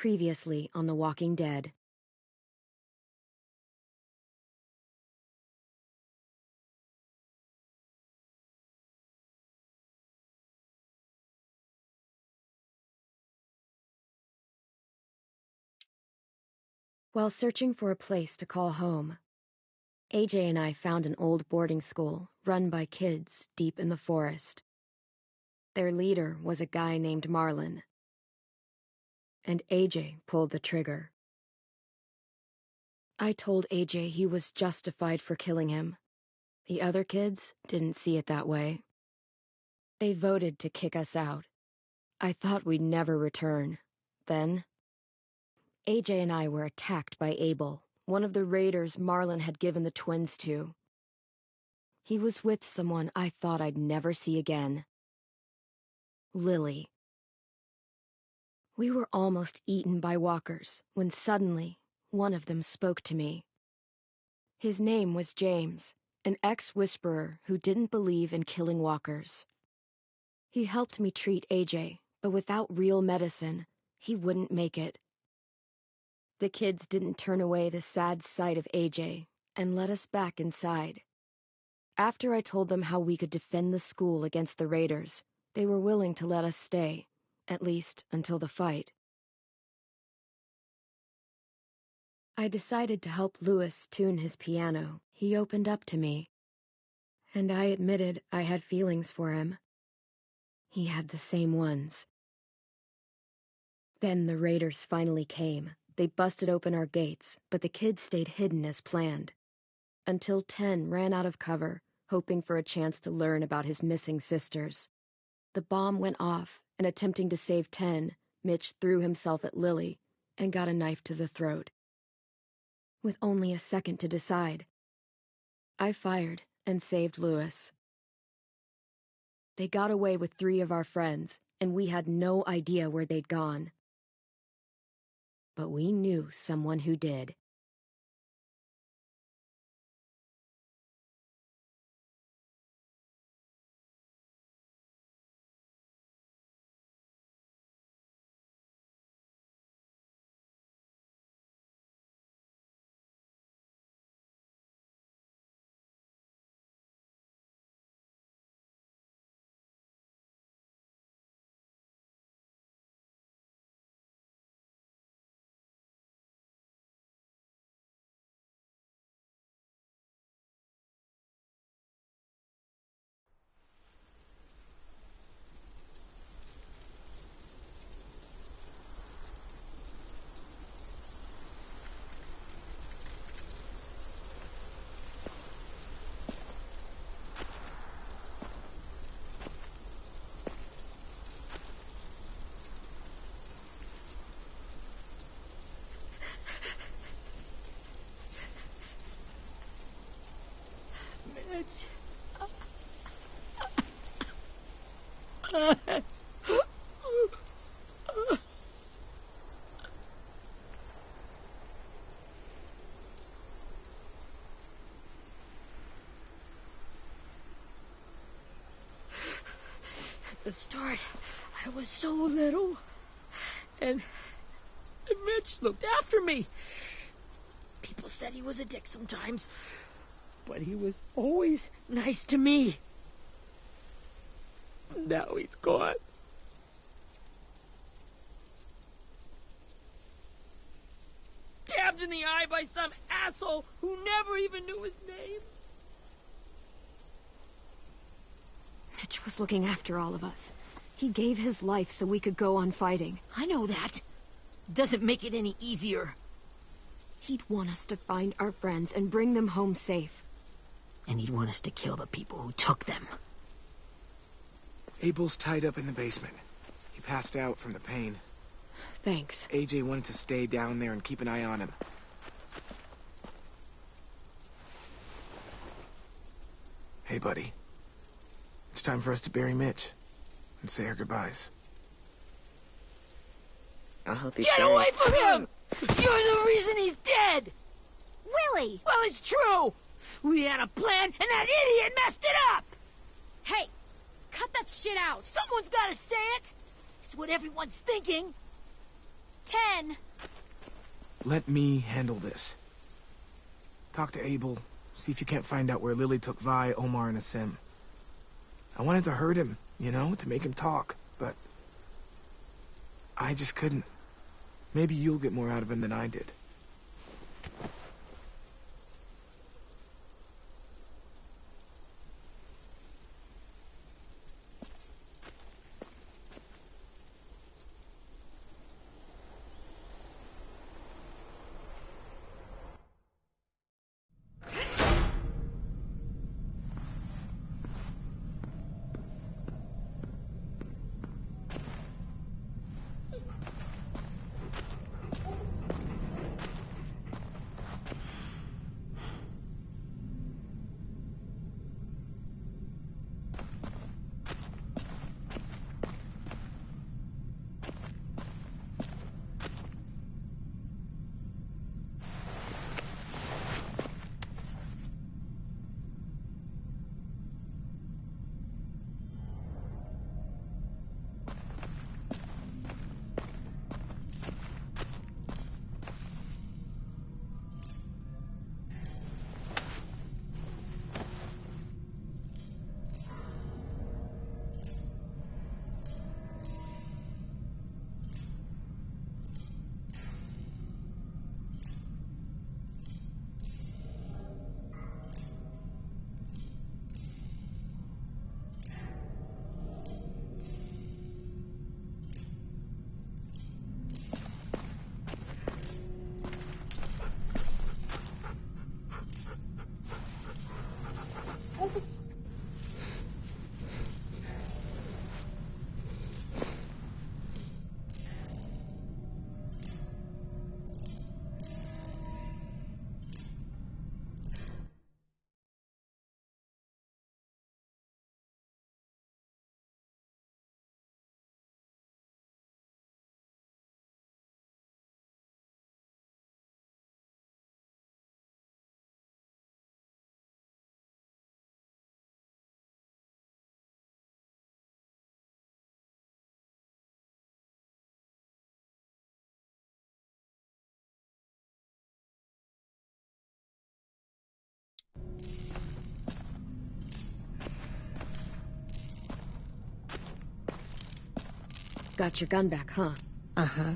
Previously on The Walking Dead. While searching for a place to call home, AJ and I found an old boarding school run by kids deep in the forest. Their leader was a guy named Marlon, and AJ pulled the trigger. I told AJ he was justified for killing him. The other kids didn't see it that way. They voted to kick us out. I thought we'd never return. Then, AJ and I were attacked by Abel, one of the raiders Marlon had given the twins to. He was with someone I thought I'd never see again. Lily. We were almost eaten by walkers when suddenly one of them spoke to me. His name was James, an ex-whisperer who didn't believe in killing walkers. He helped me treat AJ, but without real medicine, he wouldn't make it. The kids didn't turn away the sad sight of AJ and let us back inside. After I told them how we could defend the school against the raiders, they were willing to let us stay, at least until the fight. I decided to help Louis tune his piano. He opened up to me, and I admitted I had feelings for him. He had the same ones. Then the raiders finally came. They busted open our gates, but the kids stayed hidden as planned. Until Ten ran out of cover, hoping for a chance to learn about his missing sisters. The bomb went off, and attempting to save Ten, Mitch threw himself at Lily and got a knife to the throat. With only a second to decide, I fired and saved Louis. They got away with 3 of our friends, and we had no idea where they'd gone. But we knew someone who did. At the start, I was so little, and Mitch looked after me. People said he was a dick sometimes, but he was always nice to me. Now he's gone. Stabbed in the eye by some asshole who never even knew his name. Mitch was looking after all of us. He gave his life so we could go on fighting. I know that. Doesn't make it any easier. He'd want us to find our friends and bring them home safe. And he'd want us to kill the people who took them. Abel's tied up in the basement. He passed out from the pain. Thanks. AJ wanted to stay down there and keep an eye on him. Hey, buddy. It's time for us to bury Mitch and say our goodbyes. I'll help you. Get away from him! You're the reason he's dead! Willie! Well, it's true! We had a plan, and that idiot messed it up! Hey, cut that shit out! Someone's gotta say it! It's what everyone's thinking. 10. Let me handle this. Talk to Abel. See if you can't find out where Lily took Vi, Omar, and Asim. I wanted to hurt him, to make him talk, but I just couldn't. Maybe you'll get more out of him than I did. Got your gun back, huh? Uh-huh.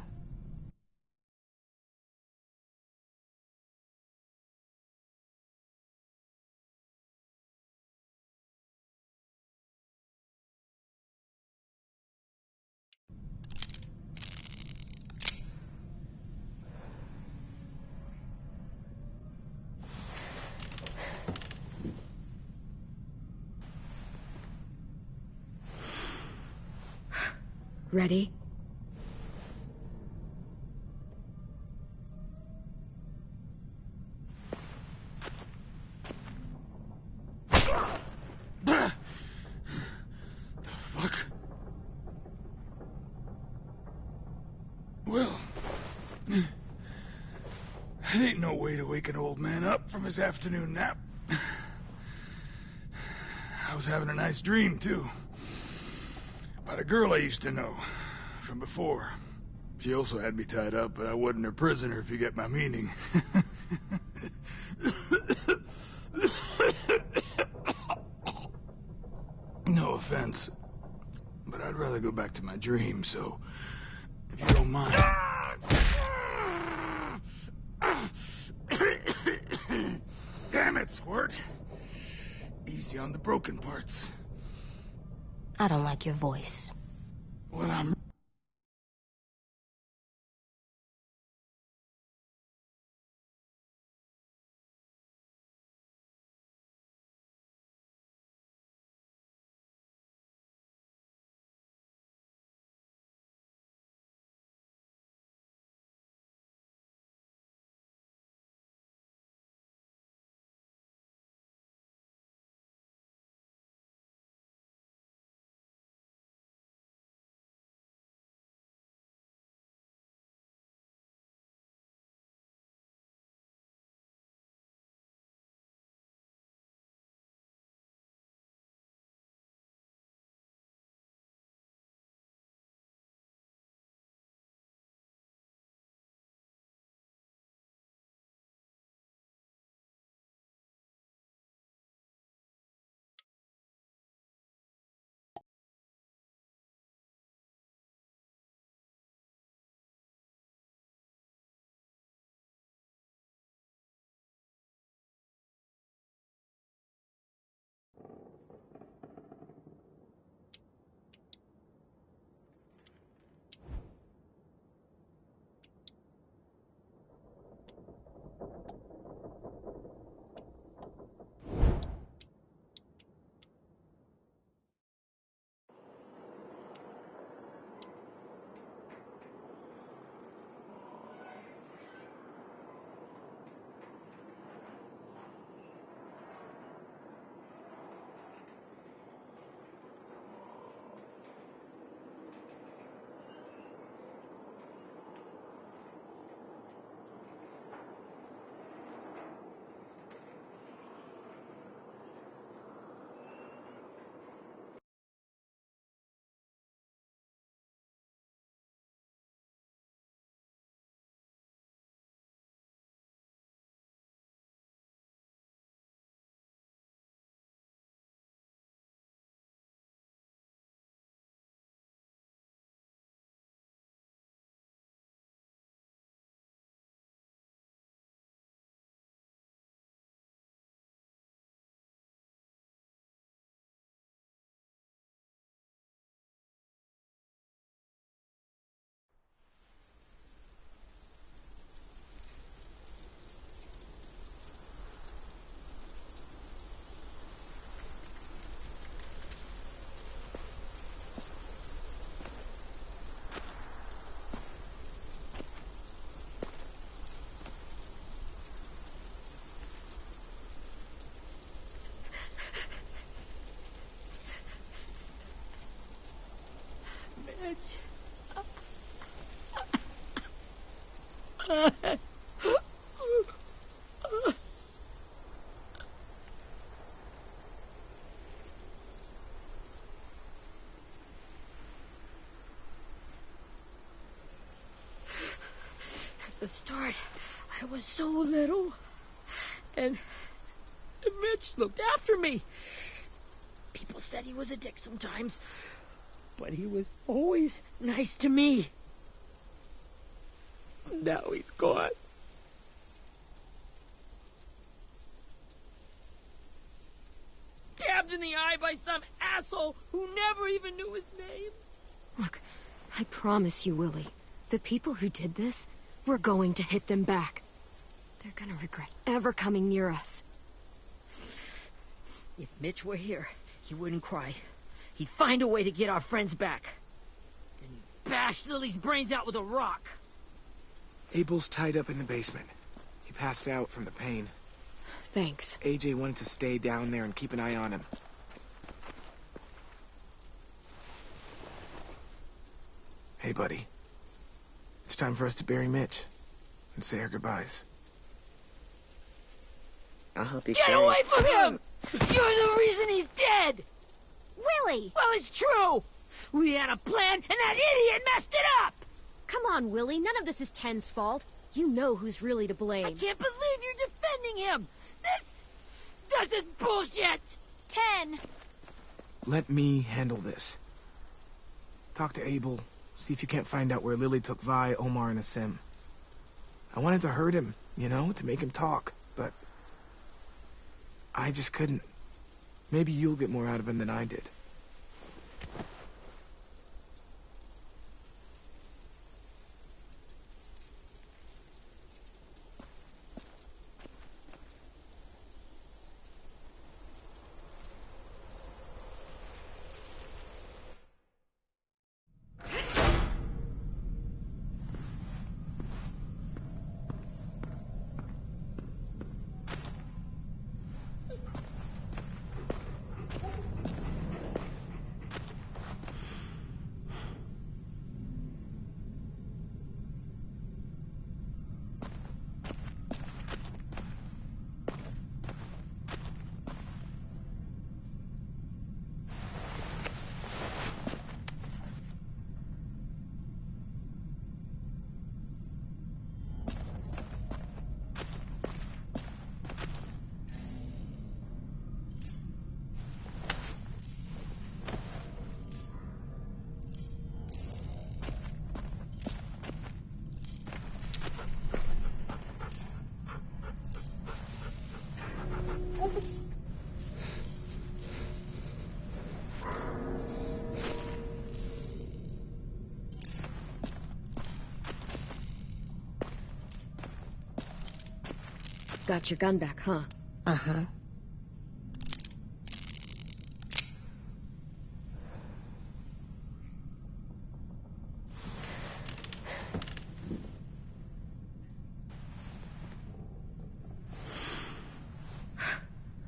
Ready? The fuck? Well, that ain't no way to wake an old man up from his afternoon nap. I was having a nice dream, too. About a girl I used to know from before. She also had me tied up, but I wasn't her prisoner, if you get my meaning. No offense, but I'd rather go back to my dream, so if you don't mind. Damn it, Squirt. Easy on the broken parts. I don't like your voice. Well, I'm At the start, I was so little. And Mitch looked after me. People said he was a dick sometimes, but he was always nice to me. Now he's gone. Stabbed in the eye by some asshole who never even knew his name. Look, I promise you, Willie, the people who did this, we're going to hit them back. They're gonna regret ever coming near us. If Mitch were here, he wouldn't cry. He'd find a way to get our friends back. Then he'd bash Lily's brains out with a rock. Abel's tied up in the basement. He passed out from the pain. Thanks. AJ wanted to stay down there and keep an eye on him. Hey, buddy. It's time for us to bury Mitch and say our goodbyes. I'll help you Get carry. away from him! You're the reason he's dead! Willie! Well, it's true! We had a plan, and that idiot messed it up! Come on, Willie, none of this is Ten's fault. You know who's really to blame. I can't believe you're defending him! This is bullshit! 10. Let me handle this. Talk to Abel. See if you can't find out where Lily took Vi, Omar, and Asim. I wanted to hurt him, to make him talk, but I just couldn't. Maybe you'll get more out of him than I did. Got your gun back, huh? Uh-huh.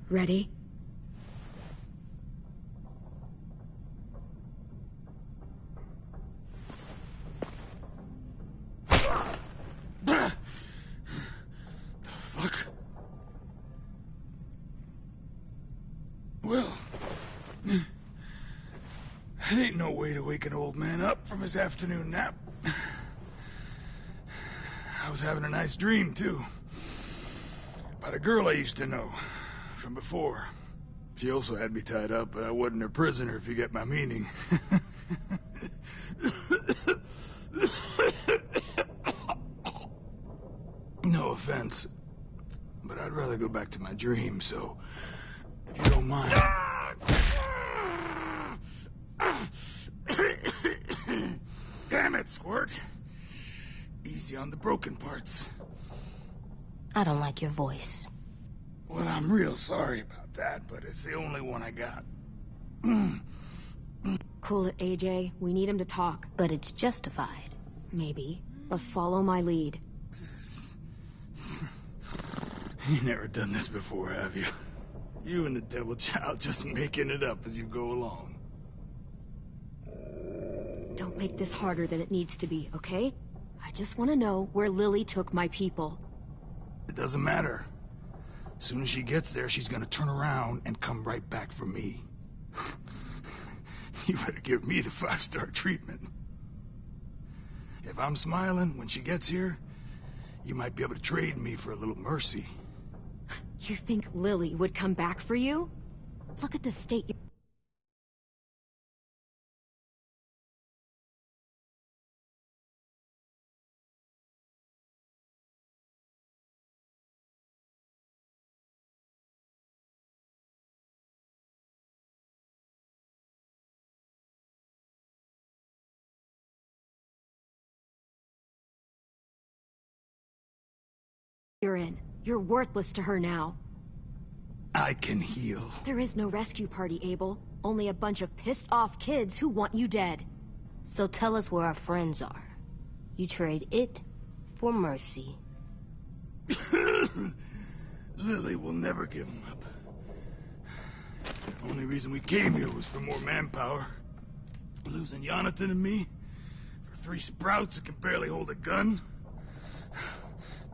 Ready? Well, that ain't no way to wake an old man up from his afternoon nap. I was having a nice dream, too. About a girl I used to know from before. She also had me tied up, but I wasn't her prisoner, if you get my meaning. No offense, but I'd rather go back to my dream, so if you don't mind. Damn it, Squirt. Easy on the broken parts. I don't like your voice. Well, I'm real sorry about that, but it's the only one I got. Cool it, AJ. We need him to talk. But it's justified. Maybe. But follow my lead. You never done this before, have you? You and the devil child just making it up as you go along. Don't make this harder than it needs to be, okay? I just want to know where Lily took my people. It doesn't matter. As soon as she gets there, she's gonna turn around and come right back for me. You better give me the 5-star treatment. If I'm smiling when she gets here, you might be able to trade me for a little mercy. You think Lily would come back for you? Look at the state you... you're in. You're worthless to her now. I can heal. There is no rescue party, Abel. Only a bunch of pissed-off kids who want you dead. So tell us where our friends are. You trade it for mercy. Lily will never give him up. The only reason we came here was for more manpower. Losing Jonathan and me for 3 sprouts that can barely hold a gun.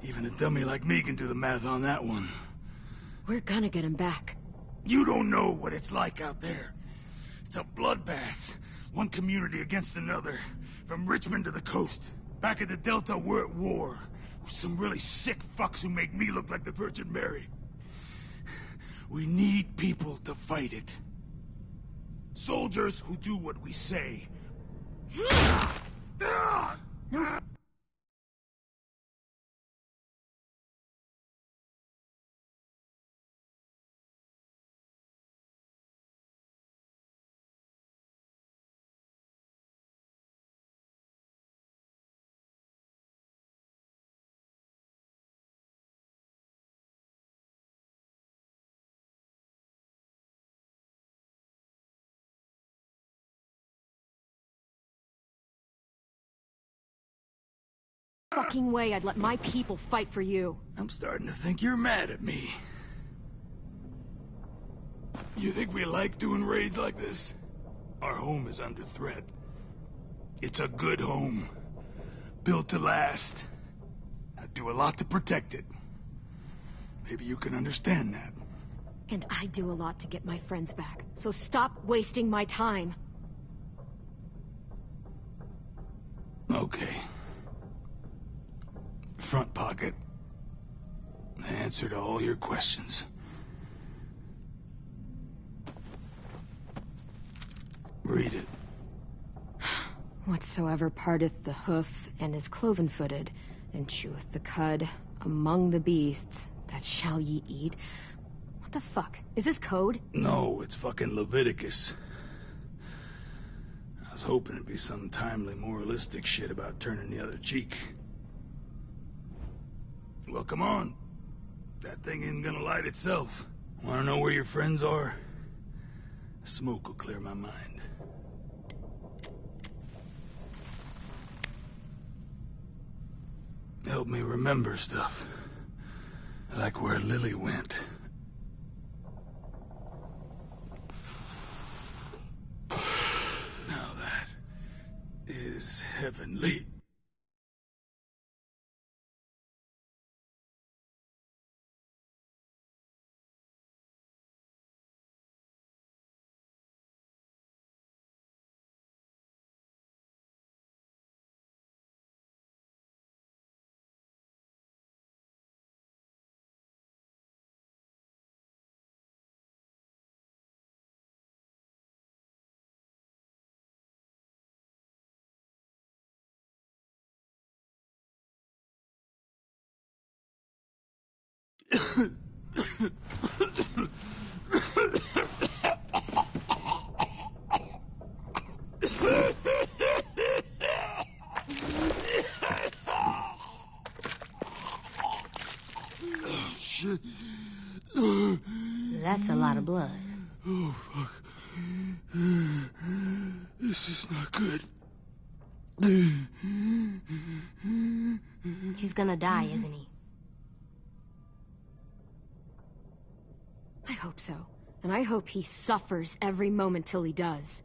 Even a dummy like me can do the math on that one. We're gonna get him back. You don't know what it's like out there. It's a bloodbath. One community against another. From Richmond to the coast. Back at the Delta, we're at war. With some really sick fucks who make me look like the Virgin Mary. We need people to fight it. Soldiers who do what we say. No. Fucking way I'd let my people fight for you. I'm starting to think you're mad at me. You think we like doing raids like this? Our home is under threat. It's a good home. Built to last. I do a lot to protect it. Maybe you can understand that. And I do a lot to get my friends back. So stop wasting my time. Okay. Front pocket. The answer to all your questions. Read it. Whatsoever parteth the hoof and is cloven-footed, and cheweth the cud among the beasts, that shall ye eat. What the fuck? Is this code? No, it's fucking Leviticus. I was hoping it'd be some timely moralistic shit about turning the other cheek. Well, come on. That thing isn't gonna light itself. Wanna know where your friends are? Smoke will clear my mind. Help me remember stuff. Like where Lily went. Now that is heavenly. Shit. That's a lot of blood. Oh, fuck. This is not good. He's gonna die, isn't he? I hope so. And I hope he suffers every moment till he does.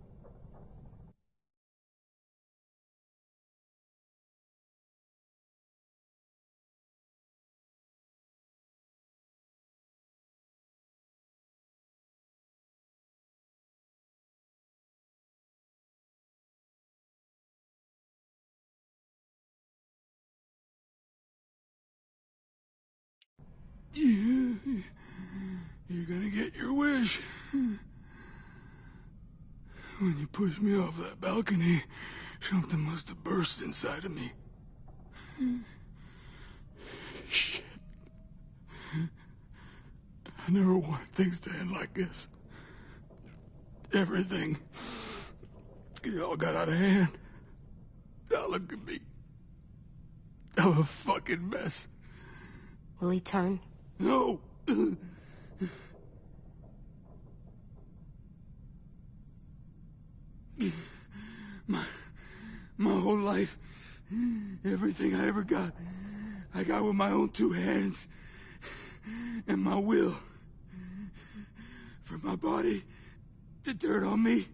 You're gonna get your wish. When you pushed me off that balcony, something must have burst inside of me. Shit. I never wanted things to end like this. Everything. It all got out of hand. Now look at me. I'm a fucking mess. Will he turn? No. My whole life, everything I ever got, I got with my own 2 hands and my will. From my body to turn on me,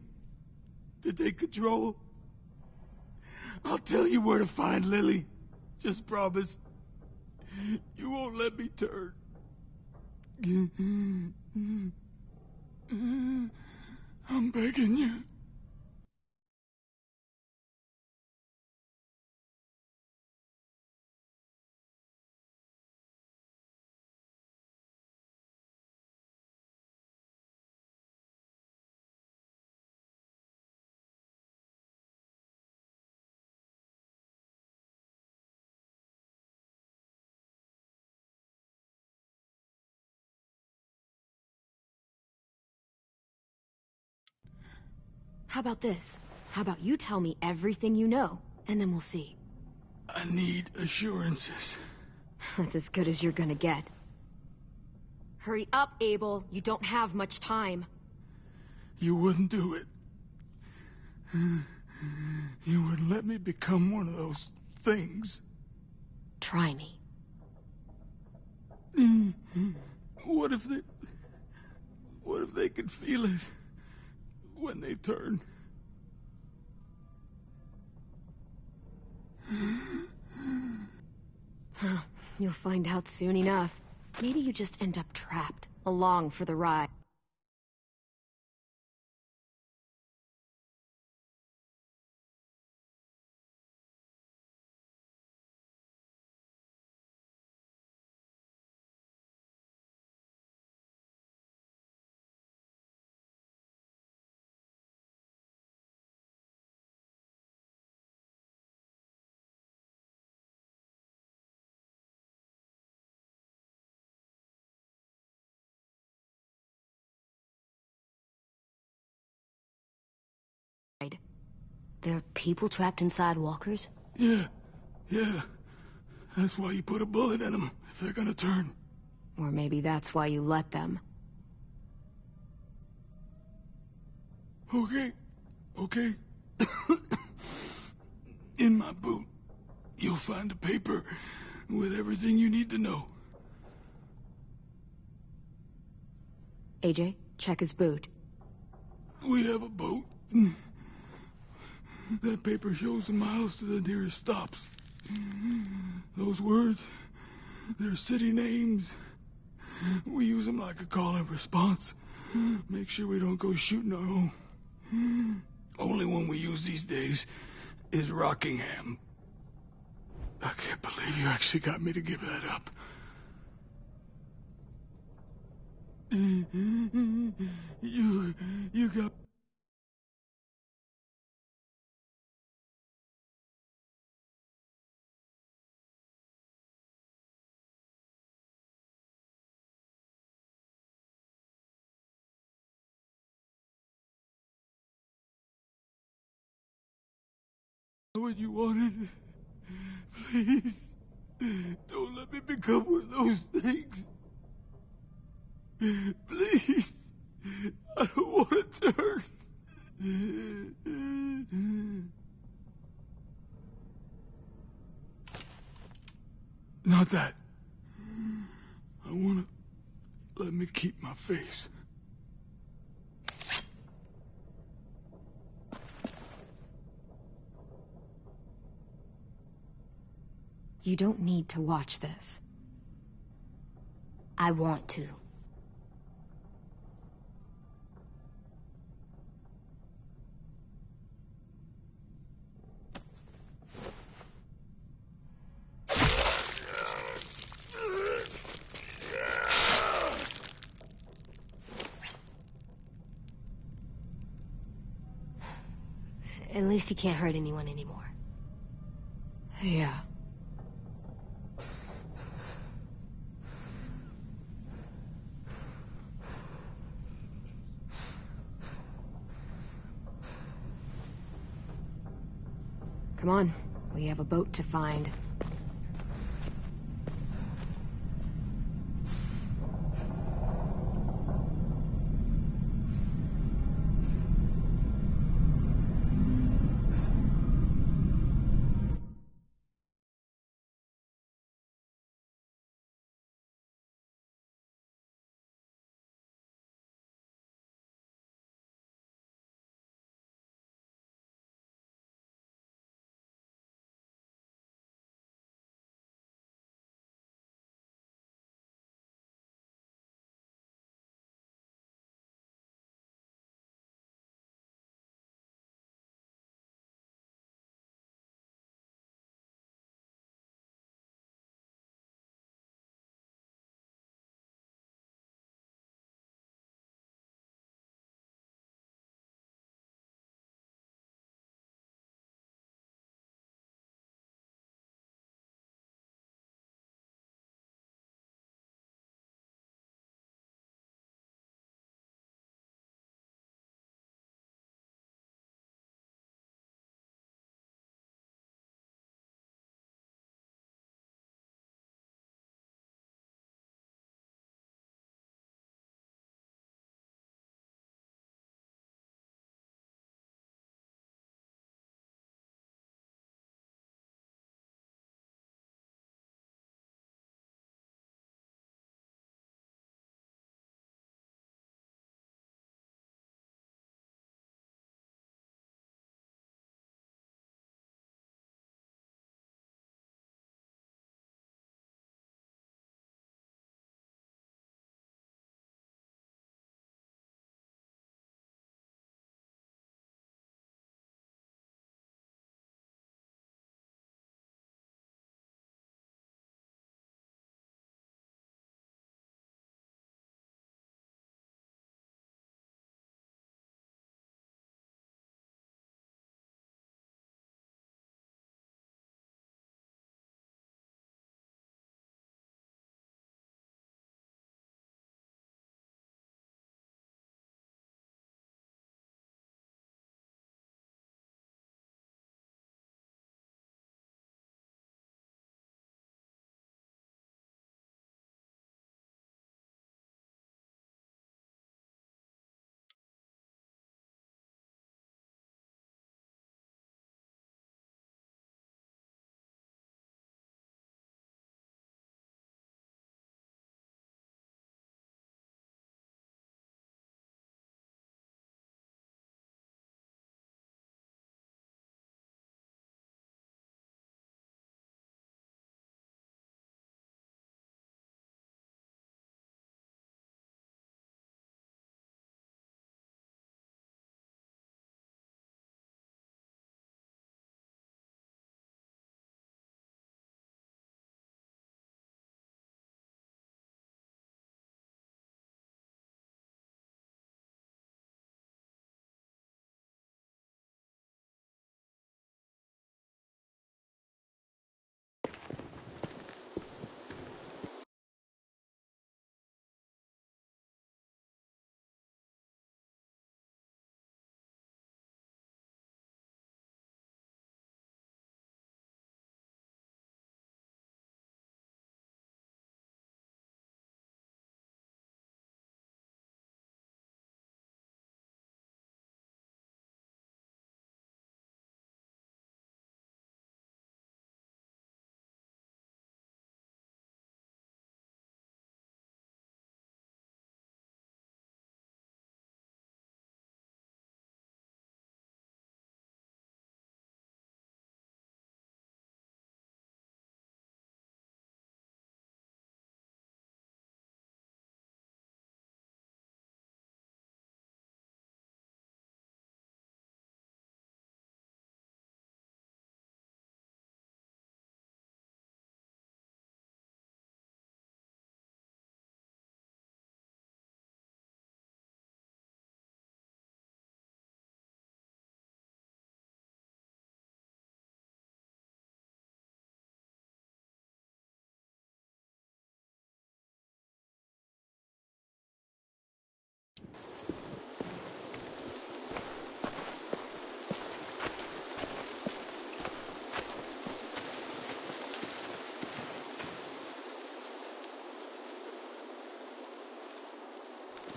to take control. I'll tell you where to find Lily. Just promise. You won't let me turn. I'm begging you. How about this? How about you tell me everything you know, and then we'll see. I need assurances. That's as good as you're gonna get. Hurry up, Abel. You don't have much time. You wouldn't do it. You wouldn't let me become one of those things. Try me. What if they could feel it when they turn? You'll find out soon enough. Maybe you just end up trapped, along for the ride. There are people trapped inside walkers? Yeah. That's why you put a bullet in them, if they're gonna turn. Or maybe that's why you let them. Okay. In my boot, you'll find a paper with everything you need to know. AJ, check his boot. We have a boat. That paper shows the miles to the nearest stops. Those words, they're city names. We use them like a call and response. Make sure we don't go shooting our own. Only one we use these days is Rockingham. I can't believe you actually got me to give that up. You got... what you wanted. Please, don't let me become one of those things. Please, I don't want to turn. Not that. I want to let me keep my face. You don't need to watch this. I want to. At least he can't hurt anyone anymore. Yeah. Come on, we have a boat to find.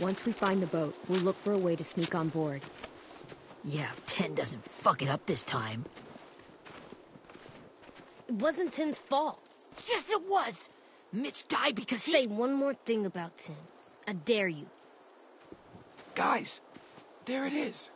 Once we find the boat, we'll look for a way to sneak on board. Yeah, if Ten doesn't fuck it up this time. It wasn't Tin's fault. Yes, it was! Mitch died because he... Say one more thing about Tin. I dare you. Guys, there it is.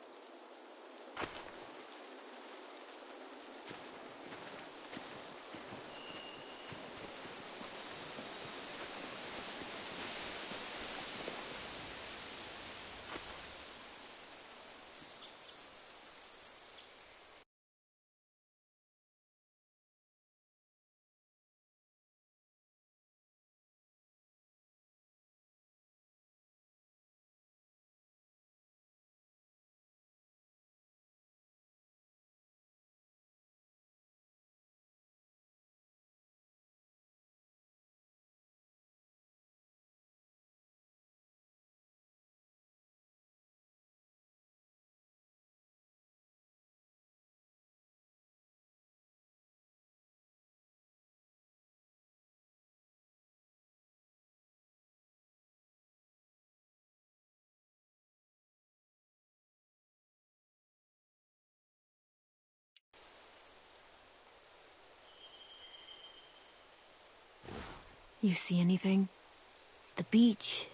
You see anything? The beach,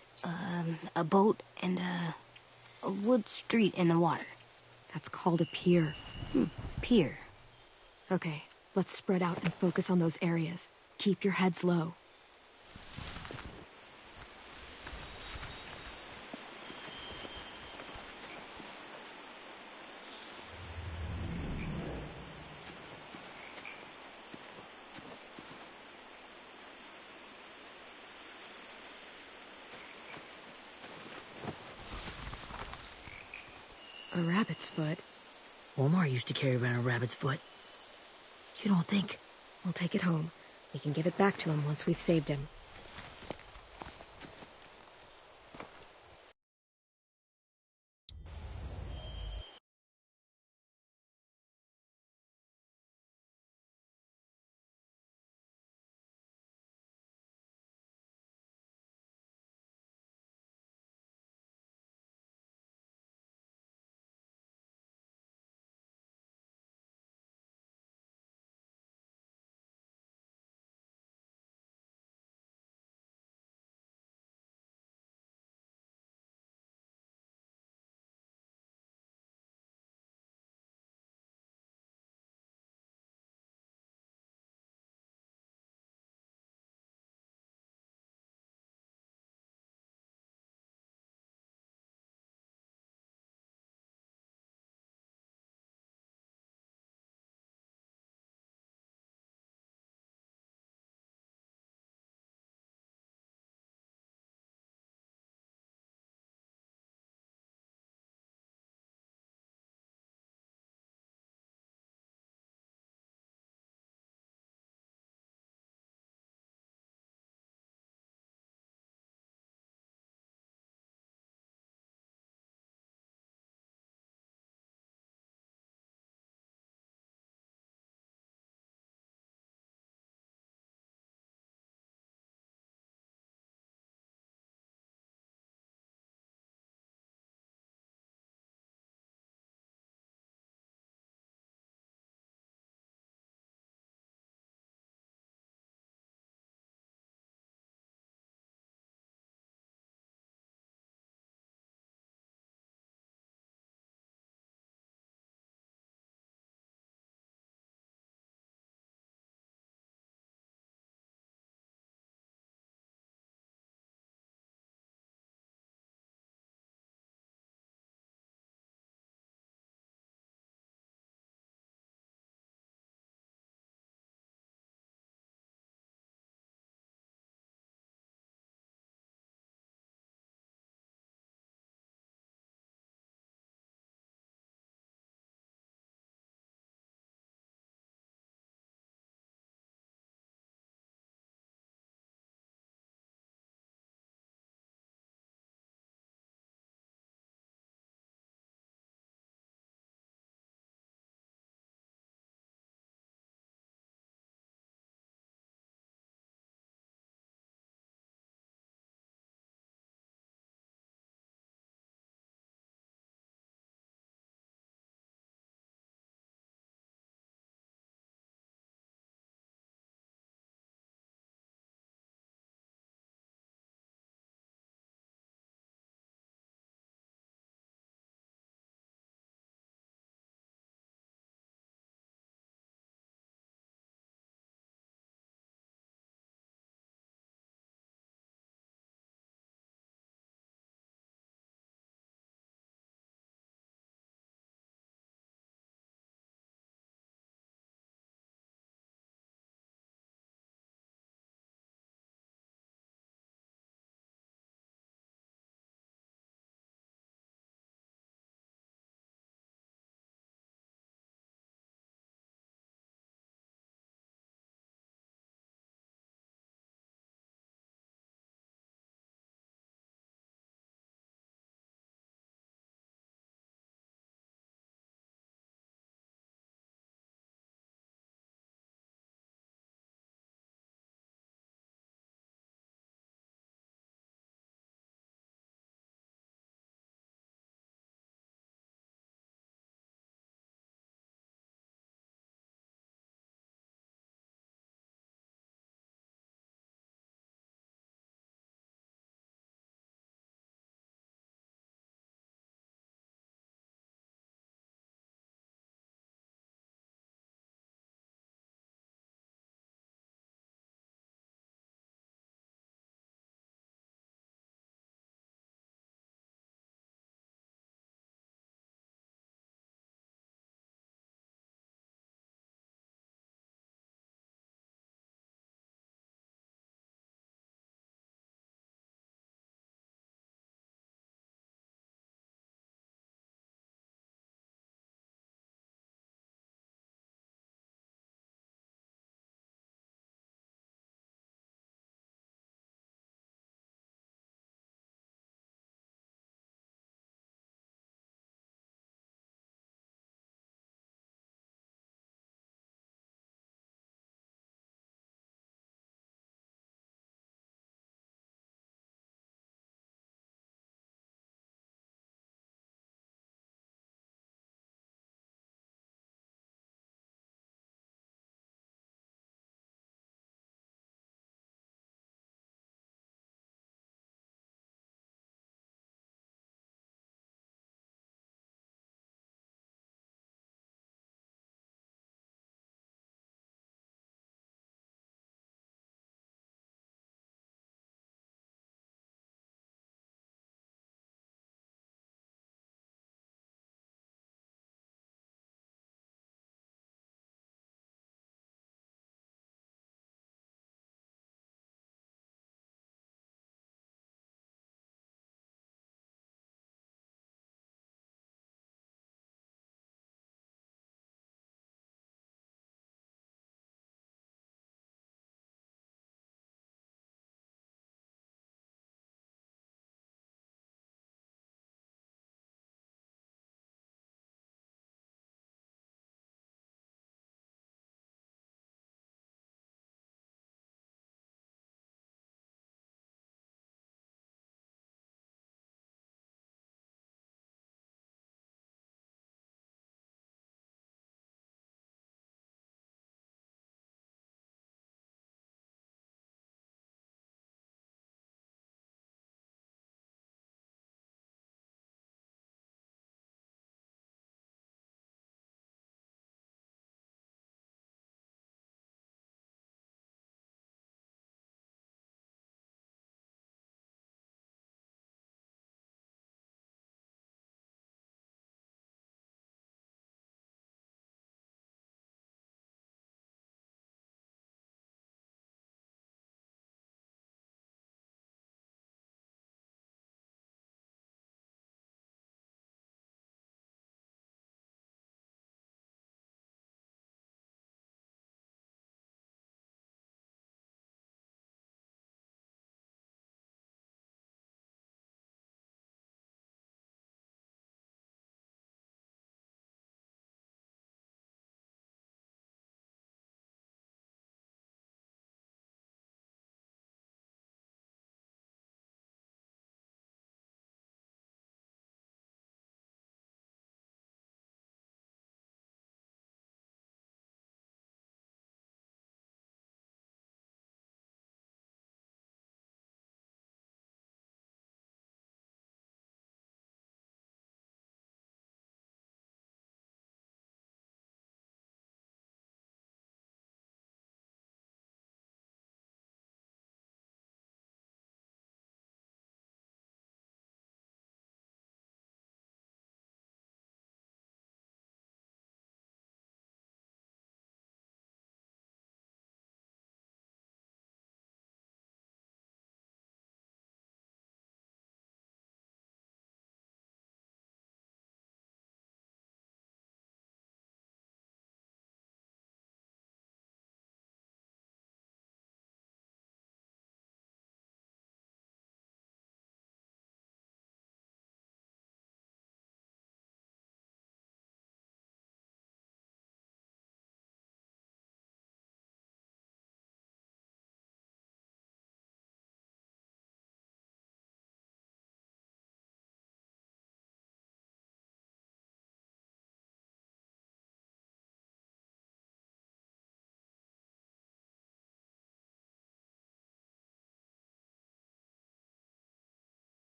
a boat, and a wood street in the water. That's called a pier. Pier. Okay, let's spread out and focus on those areas. Keep your heads low. A rabbit's foot. Omar used to carry around a rabbit's foot. You don't think... We'll take it home. We can give it back to him once we've saved him.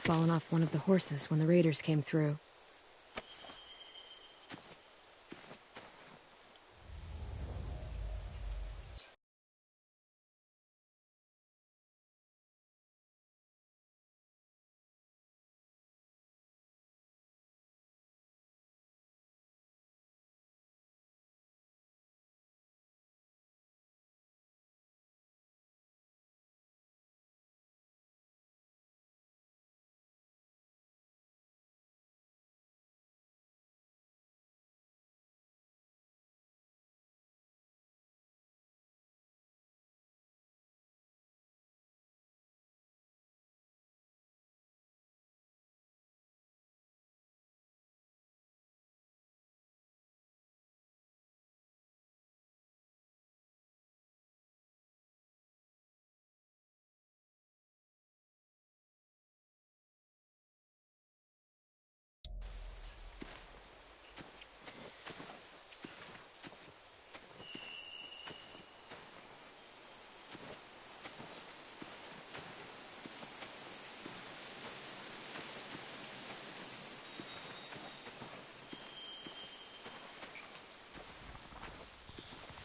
fallen off one of the horses when the raiders came through.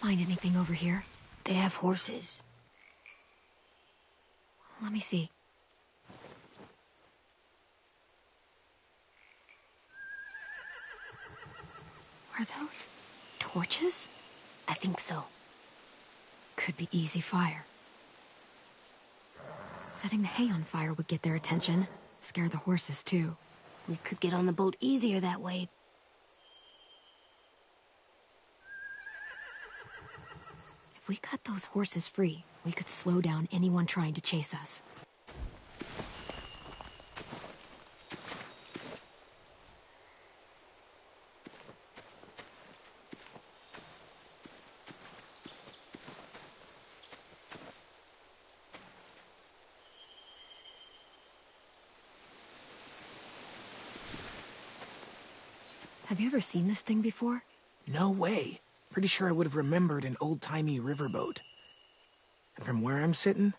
Find anything over here? They have horses. Let me see. Are those torches? I think so. Could be easy fire. Setting the hay on fire would get their attention. Scare the horses, too. We could get on the boat easier that way. If we cut those horses free, we could slow down anyone trying to chase us. Have you ever seen this thing before? No way. Pretty sure I would have remembered an old-timey riverboat. And from where I'm sitting,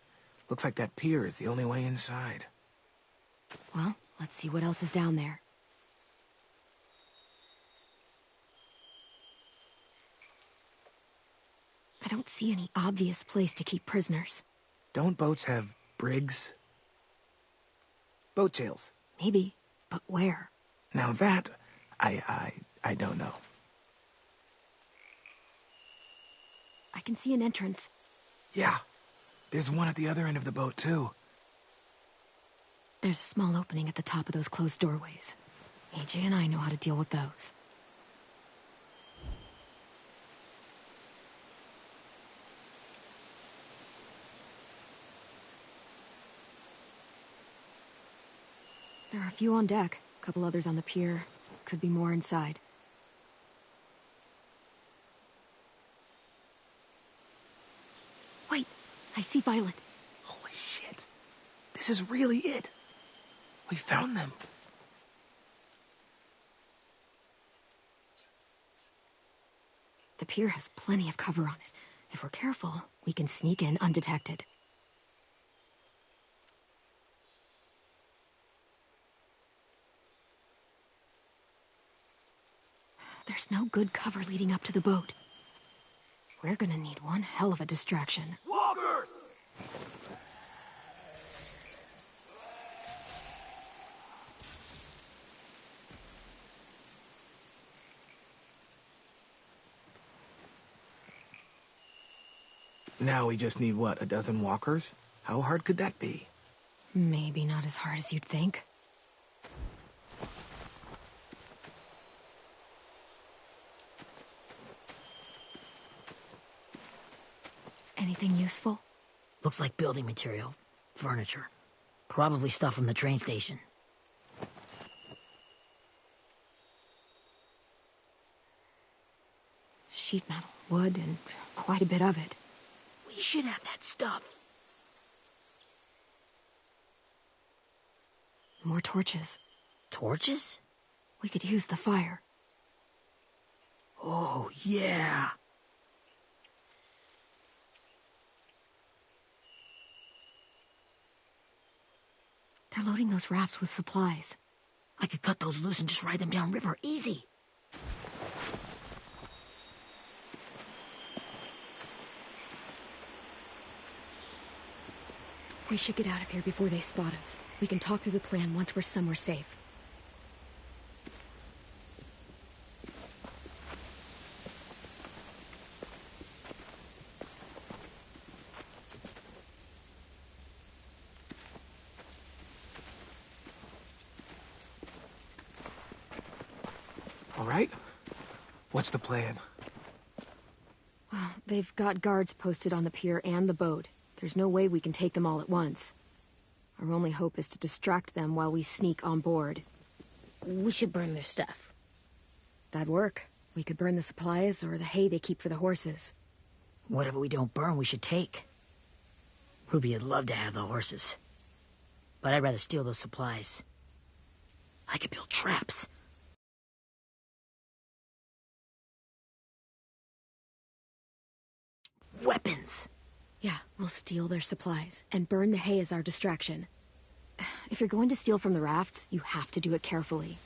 looks like that pier is the only way inside. Well, let's see what else is down there. I don't see any obvious place to keep prisoners. Don't boats have brigs? Boat jails. Maybe, but where? Now that, I don't know. I can see an entrance. Yeah, there's one at the other end of the boat, too. There's a small opening at the top of those closed doorways. AJ and I know how to deal with those. There are a few on deck, a couple others on the pier. Could be more inside. Wait, I see Violet. Holy shit. This is really it. We found them. The pier has plenty of cover on it. If we're careful, we can sneak in undetected. There's no good cover leading up to the boat. We're gonna need one hell of a distraction. Walkers! Now we just need, what, a dozen walkers? How hard could that be? Maybe not as hard as you'd think. Anything useful? Looks like building material. Furniture. Probably stuff from the train station. Sheet metal, wood, and quite a bit of it. We should have that stuff. More torches. Torches? We could use the fire. Oh, yeah. They're loading those rafts with supplies. I could cut those loose and just ride them downriver, easy. We should get out of here before they spot us. We can talk through the plan once we're somewhere safe. All right? What's the plan? Well, they've got guards posted on the pier and the boat. There's no way we can take them all at once. Our only hope is to distract them while we sneak on board. We should burn their stuff. That'd work. We could burn the supplies or the hay they keep for the horses. Whatever we don't burn, we should take. Ruby would love to have the horses. But I'd rather steal those supplies. I could build traps. Weapons! Yeah, we'll steal their supplies and burn the hay as our distraction. If you're going to steal from the rafts, you have to do it carefully.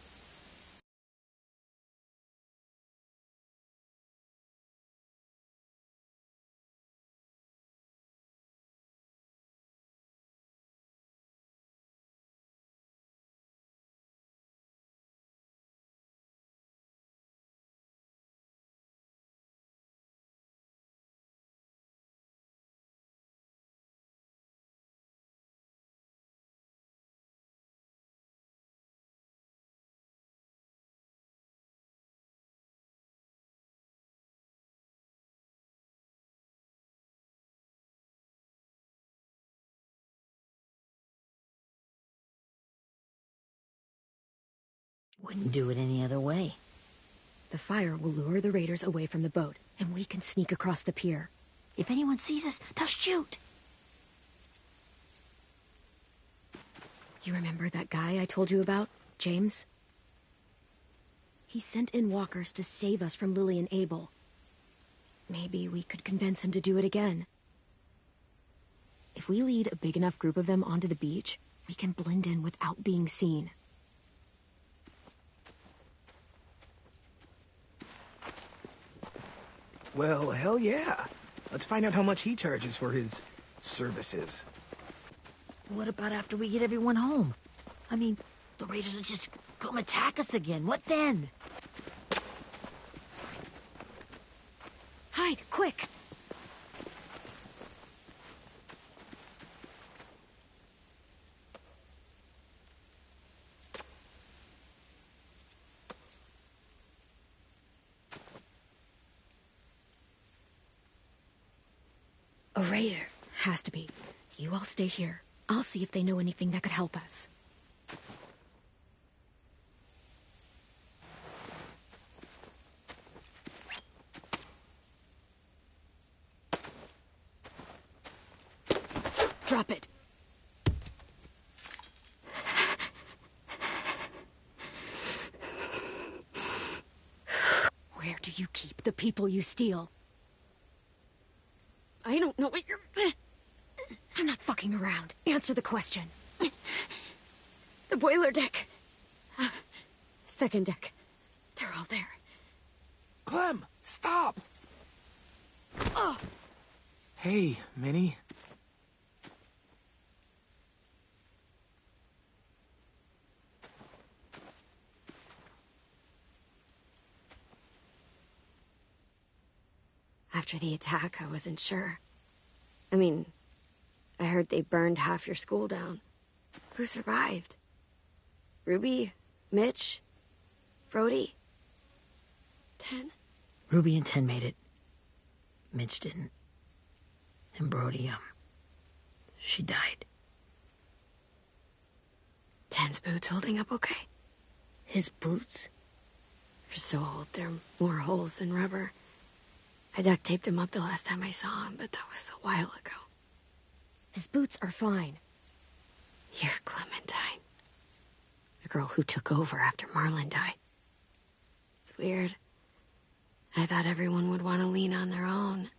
Wouldn't do it any other way. The fire will lure the raiders away from the boat, and we can sneak across the pier. If anyone sees us, they'll shoot. You remember that guy I told you about, James? He sent in walkers to save us from Lily and Abel. Maybe we could convince him to do it again. If we lead a big enough group of them onto the beach, we can blend in without being seen. Well, hell yeah. Let's find out how much he charges for his services. What about after we get everyone home? I mean, the raiders will just come attack us again. What then? Hide, quick! A raider. Has to be. You all stay here. I'll see if they know anything that could help us. Drop it. Where do you keep the people you steal? I don't know what you're... I'm not fucking around. Answer the question. The boiler deck. Second deck. They're all there. Clem, stop! Oh! Hey, Minnie. After the attack, I wasn't sure. I mean, I heard they burned half your school down. Who survived? Ruby? Mitch? Brody? Ten? Ruby and Ten made it. Mitch didn't. And Brody, she died. Ten's boots holding up okay? His boots? They're so old, they're more holes than rubber. I duct taped him up the last time I saw him, but that was a while ago. His boots are fine. You're Clementine. The girl who took over after Marlon died. It's weird. I thought everyone would want to lean on their own.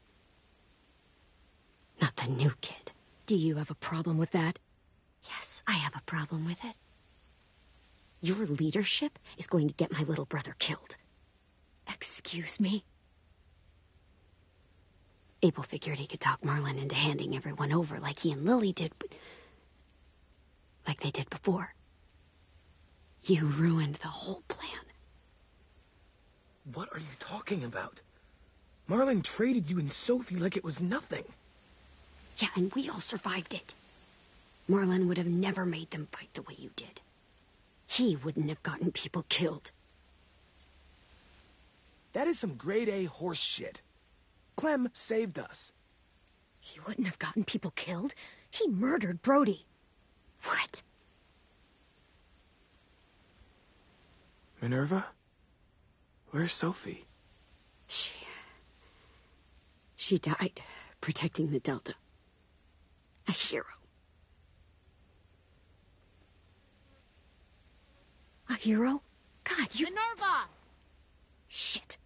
Not the new kid. Do you have a problem with that? Yes, I have a problem with it. Your leadership is going to get my little brother killed. Excuse me? Abel figured he could talk Marlin into handing everyone over like he and Lily did, but like they did before. You ruined the whole plan. What are you talking about? Marlin traded you and Sophie like it was nothing. Yeah, and we all survived it. Marlin would have never made them fight the way you did. He wouldn't have gotten people killed. That is some grade A horse shit. Clem saved us. He wouldn't have gotten people killed. He murdered Brody. What? Minerva? Where's Sophie? She died protecting the Delta. A hero. A hero? God, you... Minerva! Shit.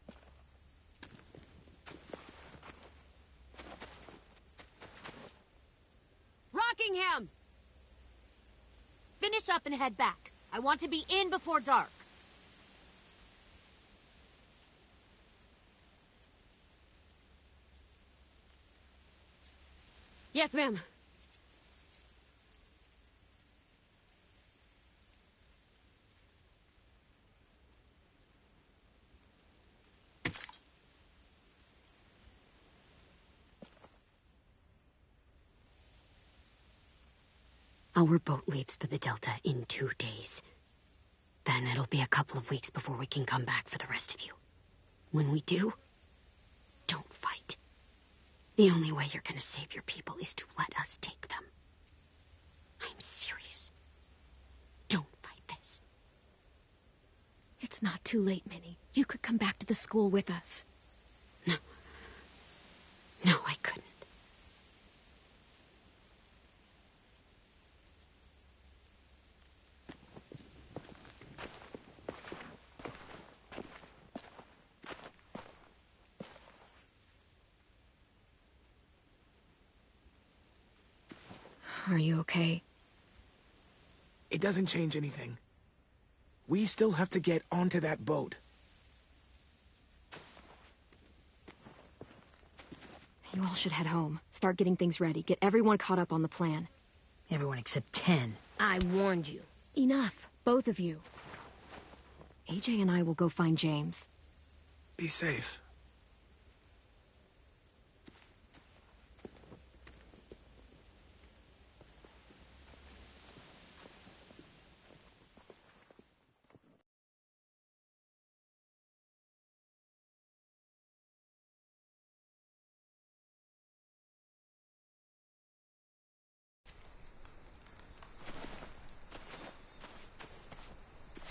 Rockingham! Finish up and head back. I want to be in before dark. Yes, ma'am. Our boat leaves for the Delta in 2 days. Then it'll be a couple of weeks before we can come back for the rest of you. When we do, don't fight. The only way you're going to save your people is to let us take them. I'm serious. Don't fight this. It's not too late, Minnie. You could come back to the school with us. No. No, I couldn't. Are you okay? It doesn't change anything. We still have to get onto that boat. You all should head home. Start getting things ready. Get everyone caught up on the plan. Everyone except 10. I warned you. Enough. Both of you. AJ and I will go find James. Be safe.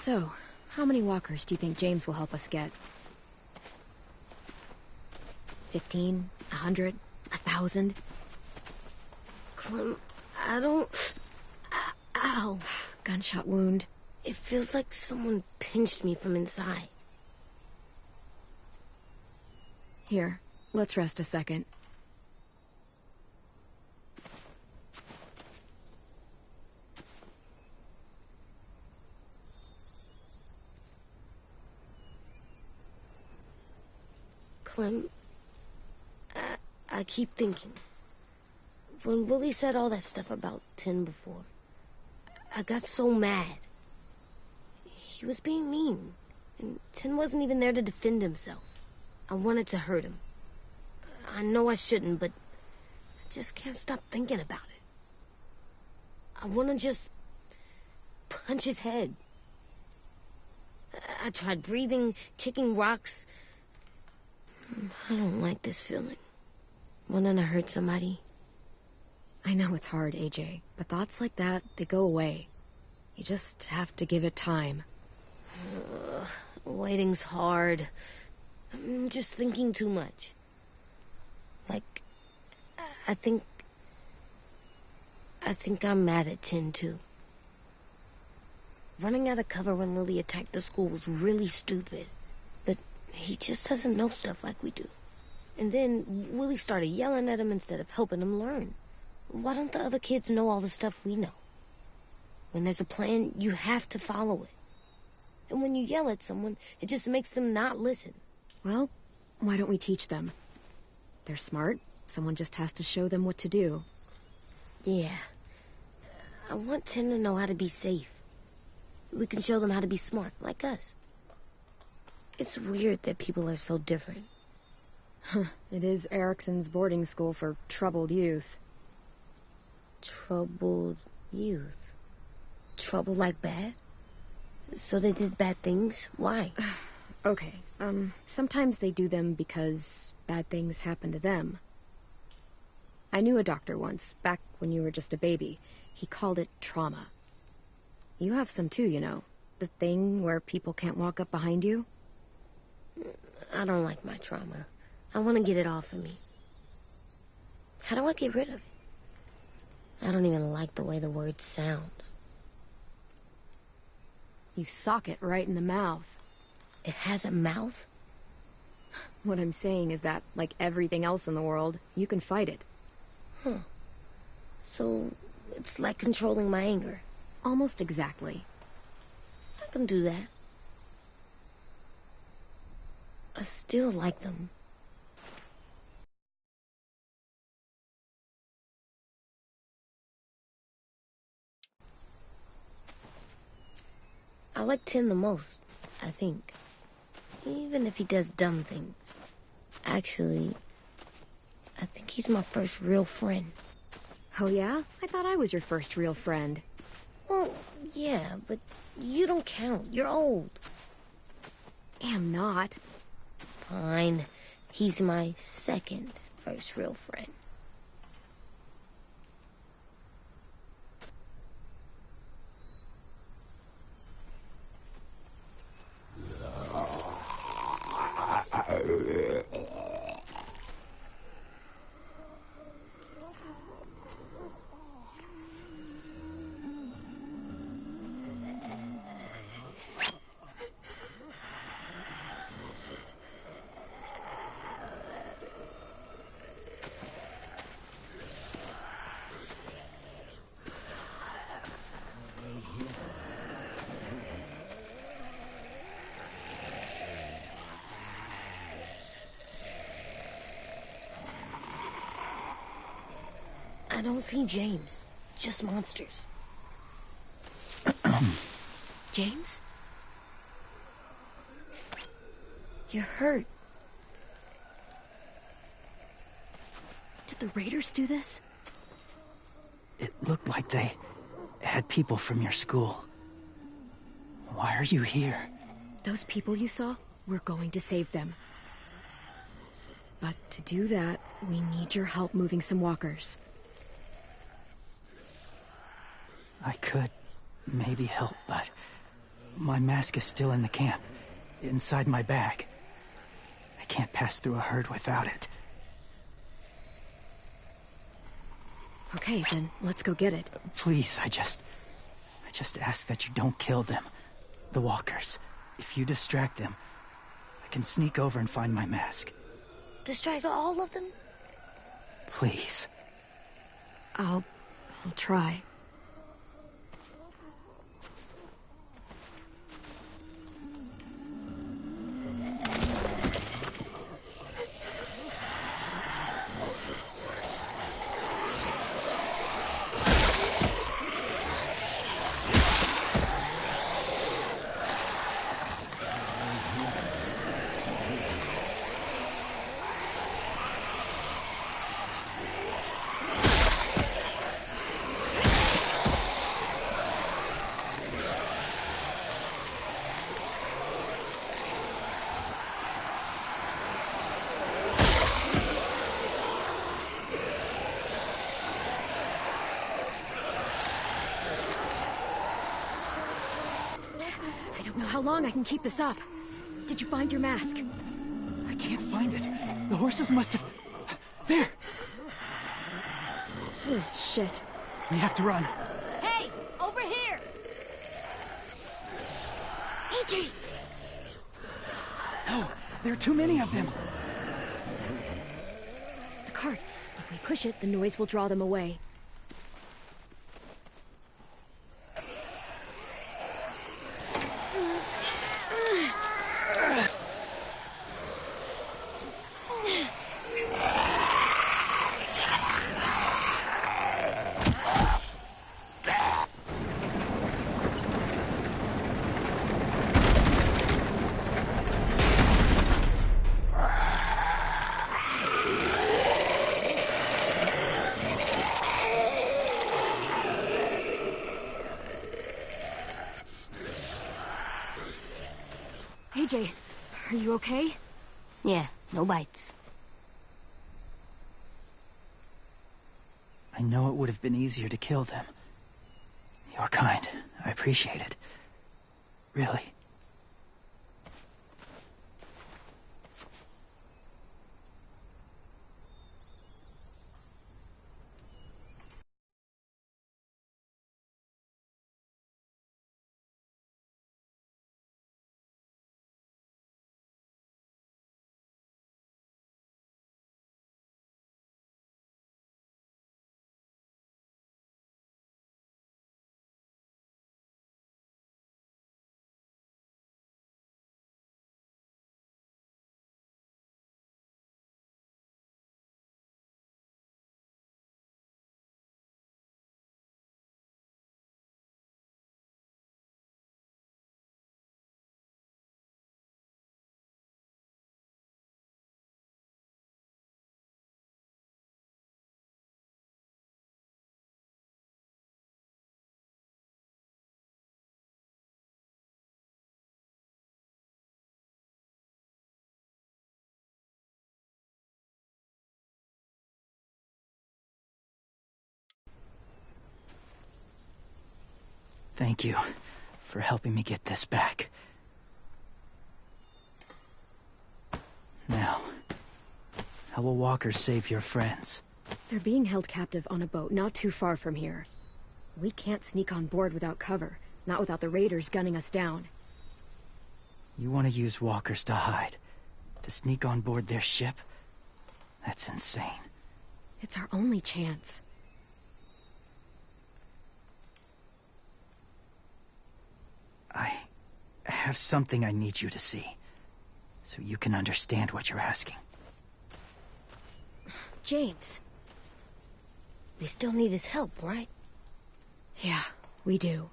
So, how many walkers do you think James will help us get? 15? 100? 1,000? Clem, I don't... Ow. Gunshot wound. It feels like someone pinched me from inside. Here, let's rest a second. Clem, I keep thinking. When Willie said all that stuff about 10 before, I got so mad. He was being mean, and 10 wasn't even there to defend himself. I wanted to hurt him. I know I shouldn't, but I just can't stop thinking about it. I want to just punch his head. I tried breathing, kicking rocks. I don't like this feeling. Wanting to hurt somebody. I know it's hard, AJ, but thoughts like that, they go away. You just have to give it time. Waiting's hard. I'm just thinking too much. Like, I think I'm mad at 10 too. Running out of cover when Lily attacked the school was really stupid. But he just doesn't know stuff like we do. And then Willie started yelling at him instead of helping him learn. Why don't the other kids know all the stuff we know? When there's a plan, you have to follow it. And when you yell at someone, it just makes them not listen. Well, why don't we teach them? They're smart. Someone just has to show them what to do. Yeah. I want Tim to know how to be safe. We can show them how to be smart, like us. It's weird that people are so different. It is Erickson's boarding school for troubled youth. Troubled youth? Trouble like bad? So they did bad things? Why? Okay, sometimes they do them because bad things happen to them. I knew a doctor once, back when you were just a baby. He called it trauma. You have some too, you know. The thing where people can't walk up behind you. I don't like my trauma. I want to get it off of me. How do I get rid of it? I don't even like the way the word sounds. You sock it right in the mouth. It has a mouth? What I'm saying is that, like everything else in the world, you can fight it. Huh. So, it's like controlling my anger. Almost exactly. I can do that. I still like them. I like Tim the most, I think. Even if he does dumb things. Actually, I think he's my first real friend. Oh yeah? I thought I was your first real friend. Well, yeah, but you don't count. You're old. Am not. Fine. He's my second first real friend. I don't see James. Just monsters. James? You're hurt. Did the Raiders do this? It looked like they had people from your school. Why are you here? Those people you saw? We're going to save them. But to do that, we need your help moving some walkers. I could maybe help, but my mask is still in the camp, inside my bag. I can't pass through a herd without it. Okay, then let's go get it. Please, I just ask that you don't kill them. The walkers. If you distract them, I can sneak over and find my mask. Distract all of them? Please. I'll try. I don't know how long I can keep this up. Did you find your mask? I can't find it. The horses must have... There! Oh, shit. We have to run. Hey, over here! AJ! No, there are too many of them. The cart. If we push it, the noise will draw them away. AJ, are you okay? Yeah, no bites. I know it would have been easier to kill them. You're kind. I appreciate it. Really. Thank you for helping me get this back. Now, how will Walker save your friends? They're being held captive on a boat not too far from here. We can't sneak on board without cover, not without the raiders gunning us down. You want to use walkers to hide? To sneak on board their ship? That's insane. It's our only chance. I have something I need you to see, so you can understand what you're asking. James. We still need his help, right? Yeah, we do.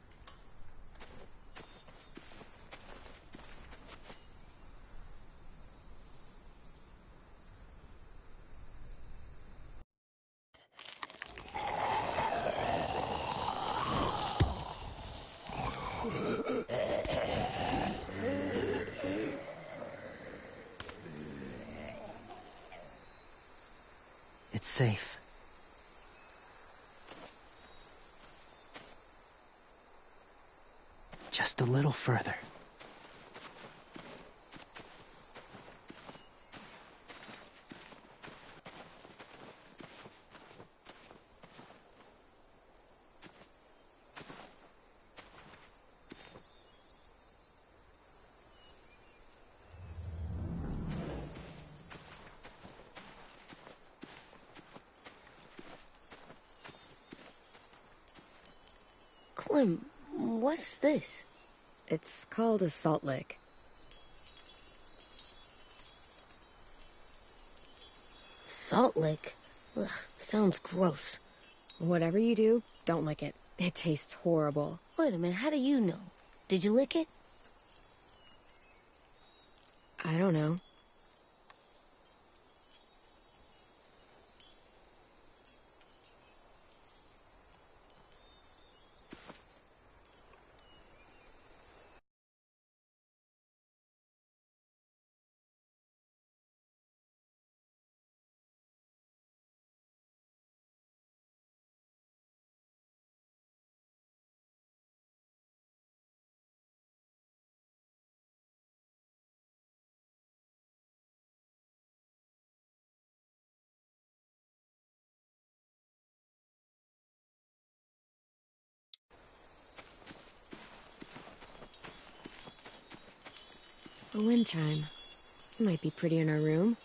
It's safe. Just a little further. Clem, what's this? It's called a salt lick. Salt lick? Ugh, sounds gross. Whatever you do, don't lick it. It tastes horrible. Wait a minute, how do you know? Did you lick it? I don't know. A wind chime. Might be pretty in our room.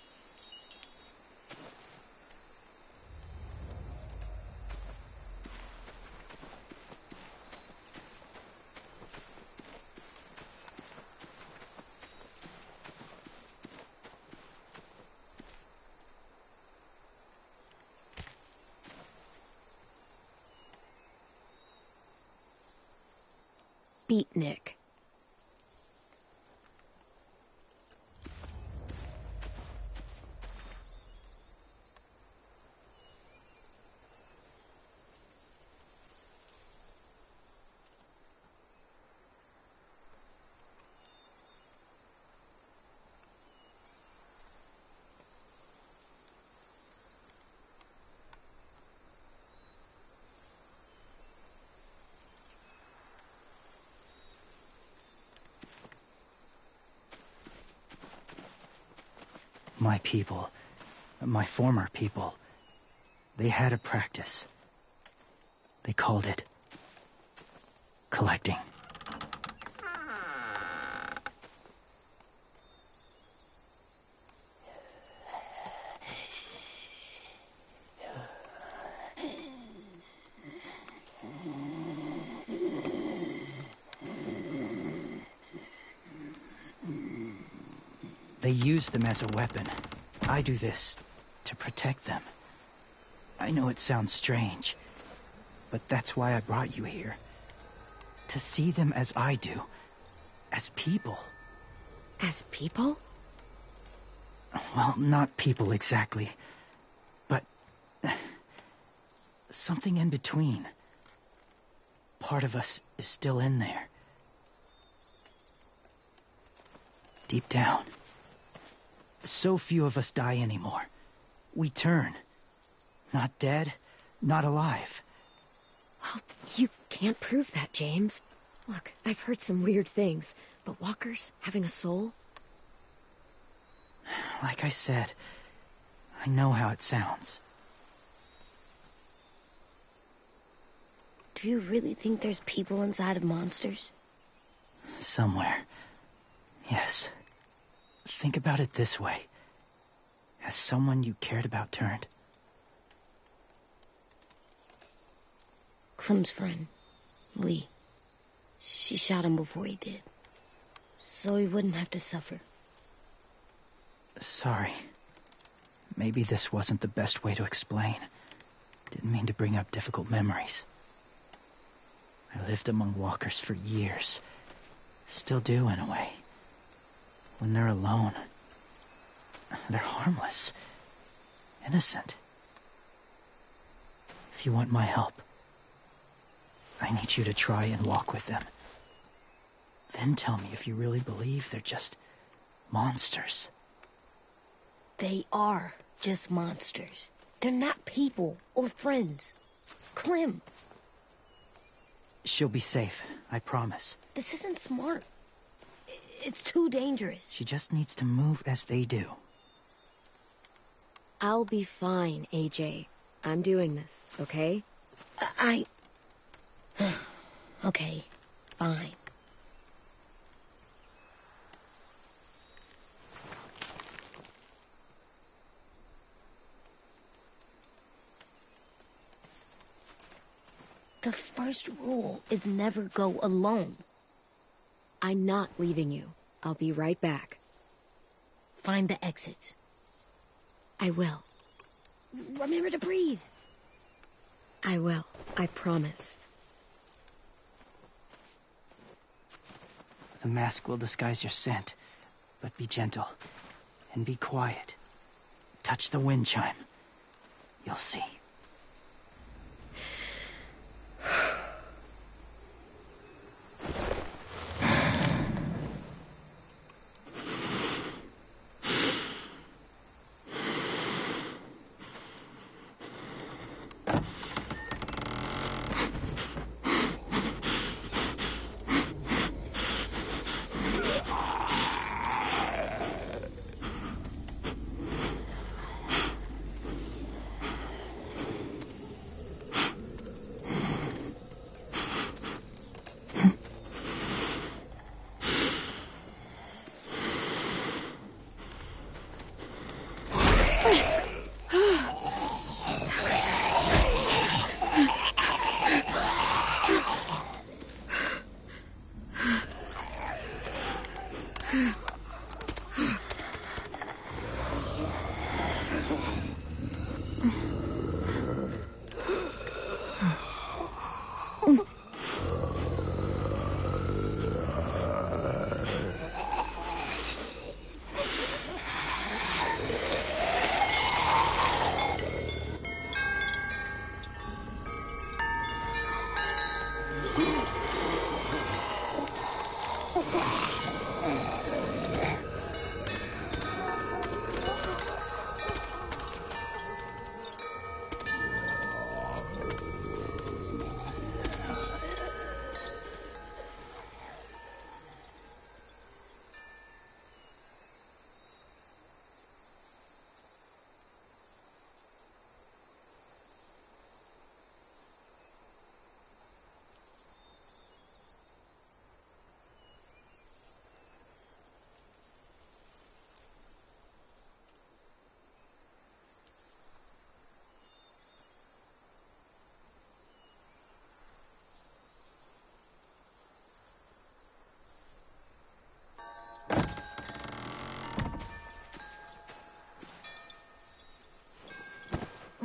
Beatnik. My people, my former people, they had a practice. They called it collecting. They use them as a weapon. I do this to protect them. I know it sounds strange, but that's why I brought you here. To see them as I do. As people. As people? Well, not people exactly, but something in between. Part of us is still in there. Deep down. So few of us die anymore. We turn. Not dead, not alive. Well, you can't prove that, James. Look, I've heard some weird things, but walkers having a soul? Like I said, I know how it sounds. Do you really think there's people inside of monsters? Somewhere. Yes. Think about it this way. Has someone you cared about turned? Clem's friend, Lee. She shot him before he did. So he wouldn't have to suffer. Sorry. Maybe this wasn't the best way to explain. Didn't mean to bring up difficult memories. I lived among walkers for years. Still do, in a way. When they're alone, they're harmless. Innocent. If you want my help, I need you to try and walk with them. Then tell me if you really believe they're just monsters. They are just monsters. They're not people or friends. Clem. She'll be safe, I promise. This isn't smart. It's too dangerous. She just needs to move as they do. I'll be fine, AJ. I'm doing this, okay? Okay, fine. The first rule is never go alone. I'm not leaving you. I'll be right back. Find the exits. I will. Remember to breathe. I will. I promise. The mask will disguise your scent, but be gentle and be quiet. Touch the wind chime. You'll see.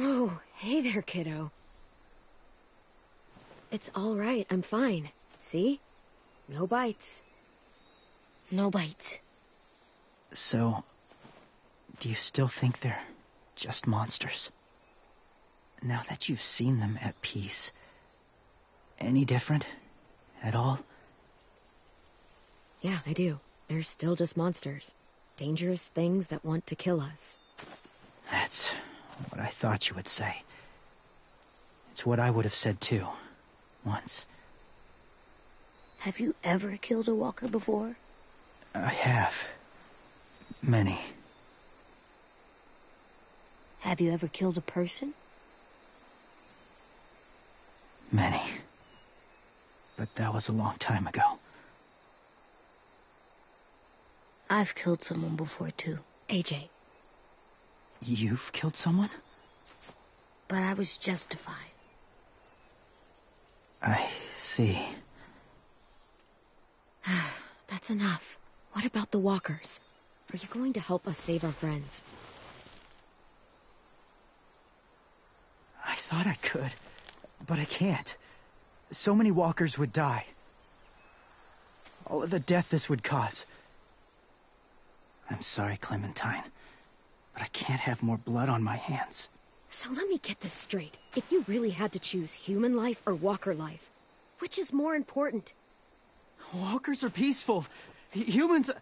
Whoa, hey there, kiddo. It's all right, I'm fine. See? No bites. No bites. So, do you still think they're just monsters? Now that you've seen them at peace, any different at all? Yeah, I do. They're still just monsters. Dangerous things that want to kill us. That's what I thought you would say. It's what I would have said too, once. Have you ever killed a walker before? I have. Many. Have you ever killed a person? Many. But that was a long time ago. I've killed someone before, too. AJ. You've killed someone? But I was justified. I see. That's enough. What about the walkers? Are you going to help us save our friends? I thought I could, but I can't. So many walkers would die. All of the death this would cause. I'm sorry, Clementine, but I can't have more blood on my hands. So let me get this straight. If you really had to choose human life or walker life, which is more important? Walkers are peaceful. Humans...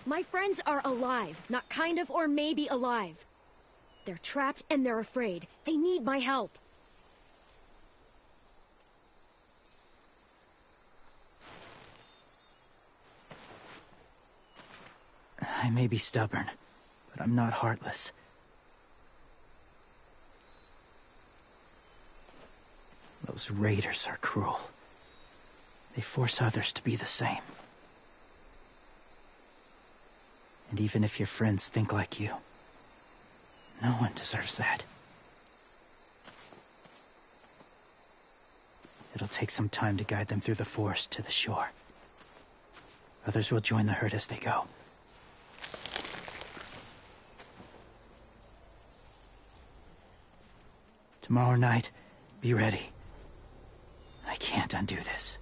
My friends are alive, not kind of or maybe alive. They're trapped and they're afraid. They need my help. I may be stubborn, but I'm not heartless. Those raiders are cruel. They force others to be the same. And even if your friends think like you, no one deserves that. It'll take some time to guide them through the forest to the shore. Others will join the herd as they go. Tomorrow night, be ready. I can't undo this.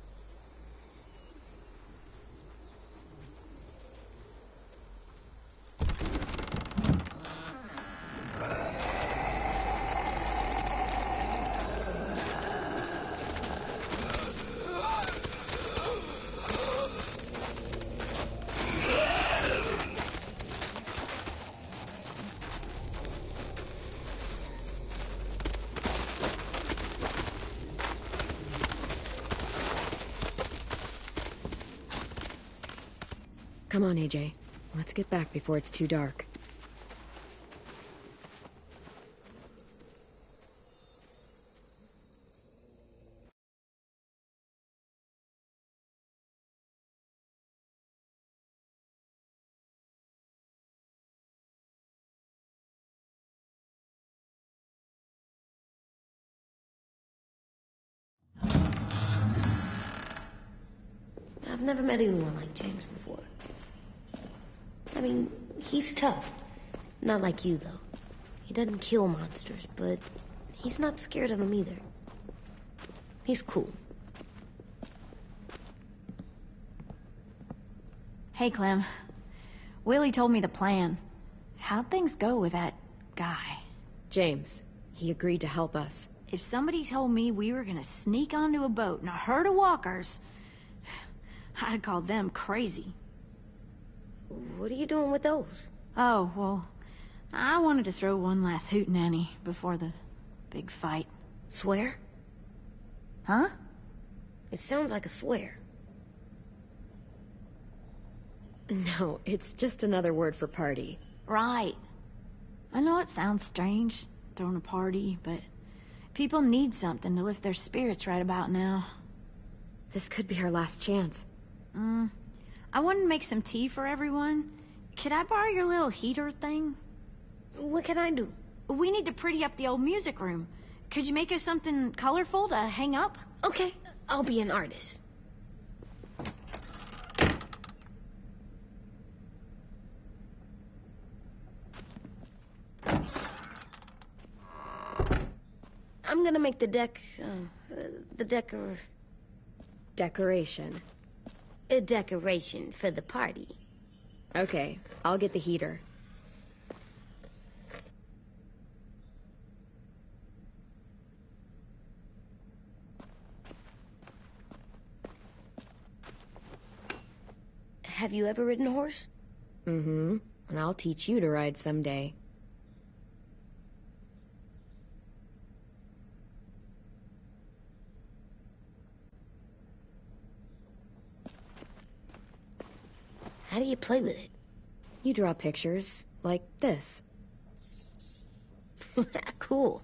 Come on, AJ. Let's get back before it's too dark. I've never met anyone like James before. I mean, he's tough. Not like you, though. He doesn't kill monsters, but he's not scared of them either. He's cool. Hey, Clem. Willie told me the plan. How'd things go with that guy? James, he agreed to help us. If somebody told me we were gonna sneak onto a boat in a herd of walkers, I'd call them crazy. What are you doing with those? Oh, well, I wanted to throw one last hootenanny before the big fight. Swear? Huh? It sounds like a swear. No, it's just another word for party. Right. I know it sounds strange, throwing a party, but people need something to lift their spirits right about now. This could be our last chance. I wanted to make some tea for everyone. Could I borrow your little heater thing? What can I do? We need to pretty up the old music room. Could you make us something colorful to hang up? Okay, I'll be an artist. I'm gonna make the Decoration. a decoration for the party. Okay, I'll get the heater. Have you ever ridden a horse? Mm-hmm. And I'll teach you to ride someday. How do you play with it? You draw pictures, like this. Cool.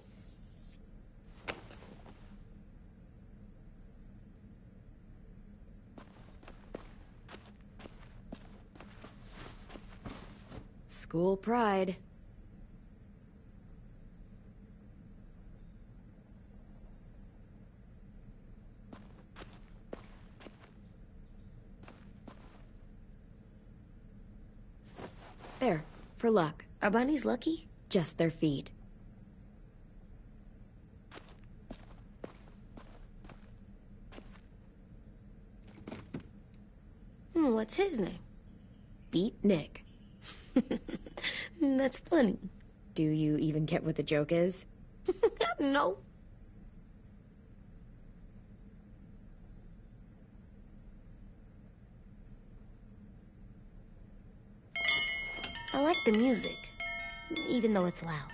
School pride. There, for luck. Are bunnies lucky? Just their feet. What's his name? Beat Nick. That's funny. Do you even get what the joke is? No. I like the music, even though it's loud.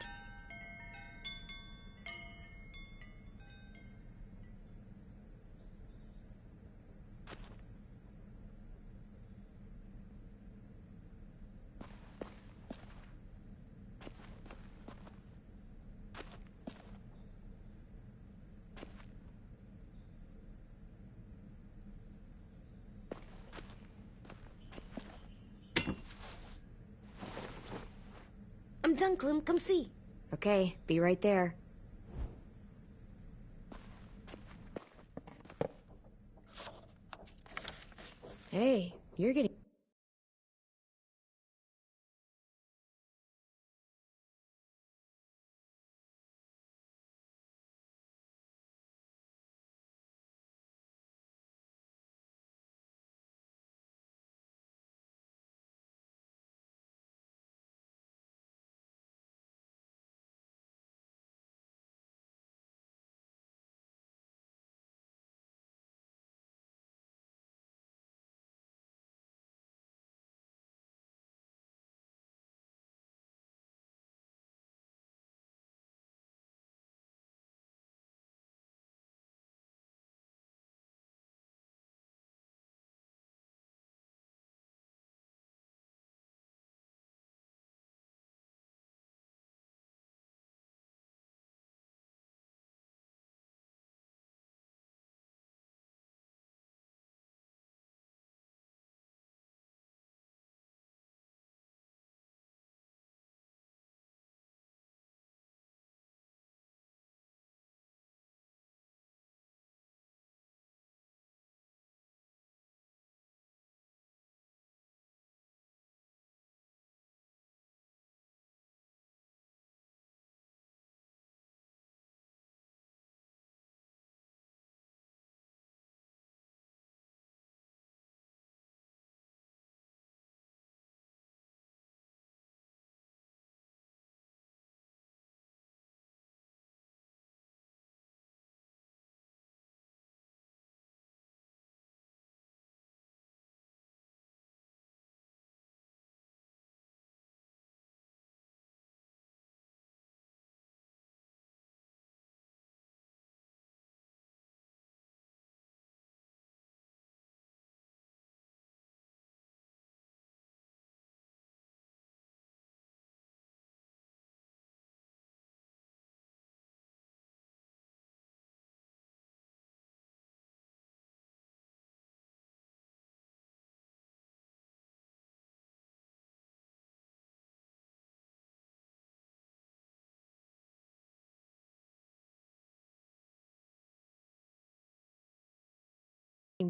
I'm done, Clem. Come see. Okay, be right there. Hey, you're getting...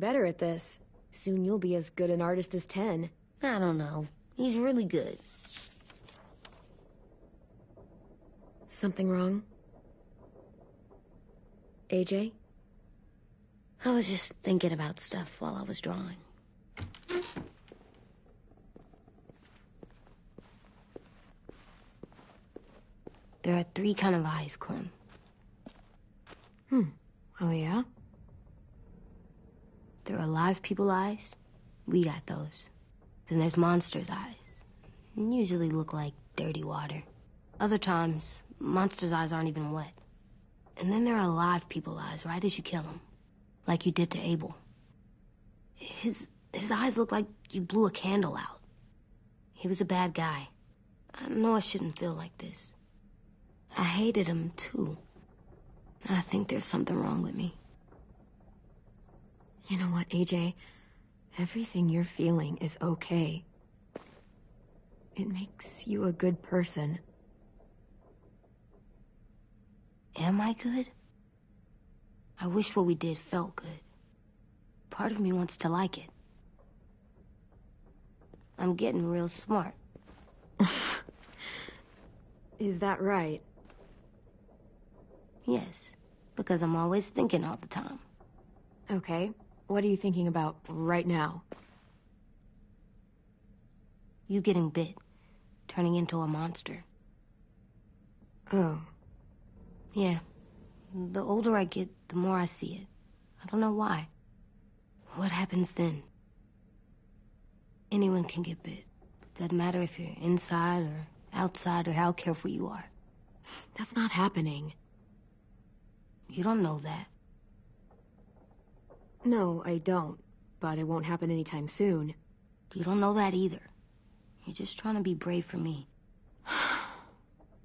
better at this. Soon you'll be as good an artist as 10. I don't know. He's really good. Something wrong? AJ? I was just thinking about stuff while I was drawing. There are 3 kind of eyes, Clem. Oh, yeah? There are live people eyes. We got those. Then there's monsters' eyes. Usually look like dirty water. Other times, monsters' eyes aren't even wet. And then there are live people eyes, right as you kill them. Like you did to Abel. His eyes look like you blew a candle out. He was a bad guy. I know I shouldn't feel like this. I hated him, too. I think there's something wrong with me. You know what, AJ? Everything you're feeling is okay. It makes you a good person. Am I good? I wish what we did felt good. Part of me wants to like it. I'm getting real smart. Is that right? Yes, because I'm always thinking all the time. Okay. What are you thinking about right now? You getting bit, turning into a monster. Oh. Yeah. The older I get, the more I see it. I don't know why. What happens then? Anyone can get bit. It doesn't matter if you're inside or outside or how careful you are. That's not happening. You don't know that. No, I don't. But it won't happen anytime soon. You don't know that either. You're just trying to be brave for me.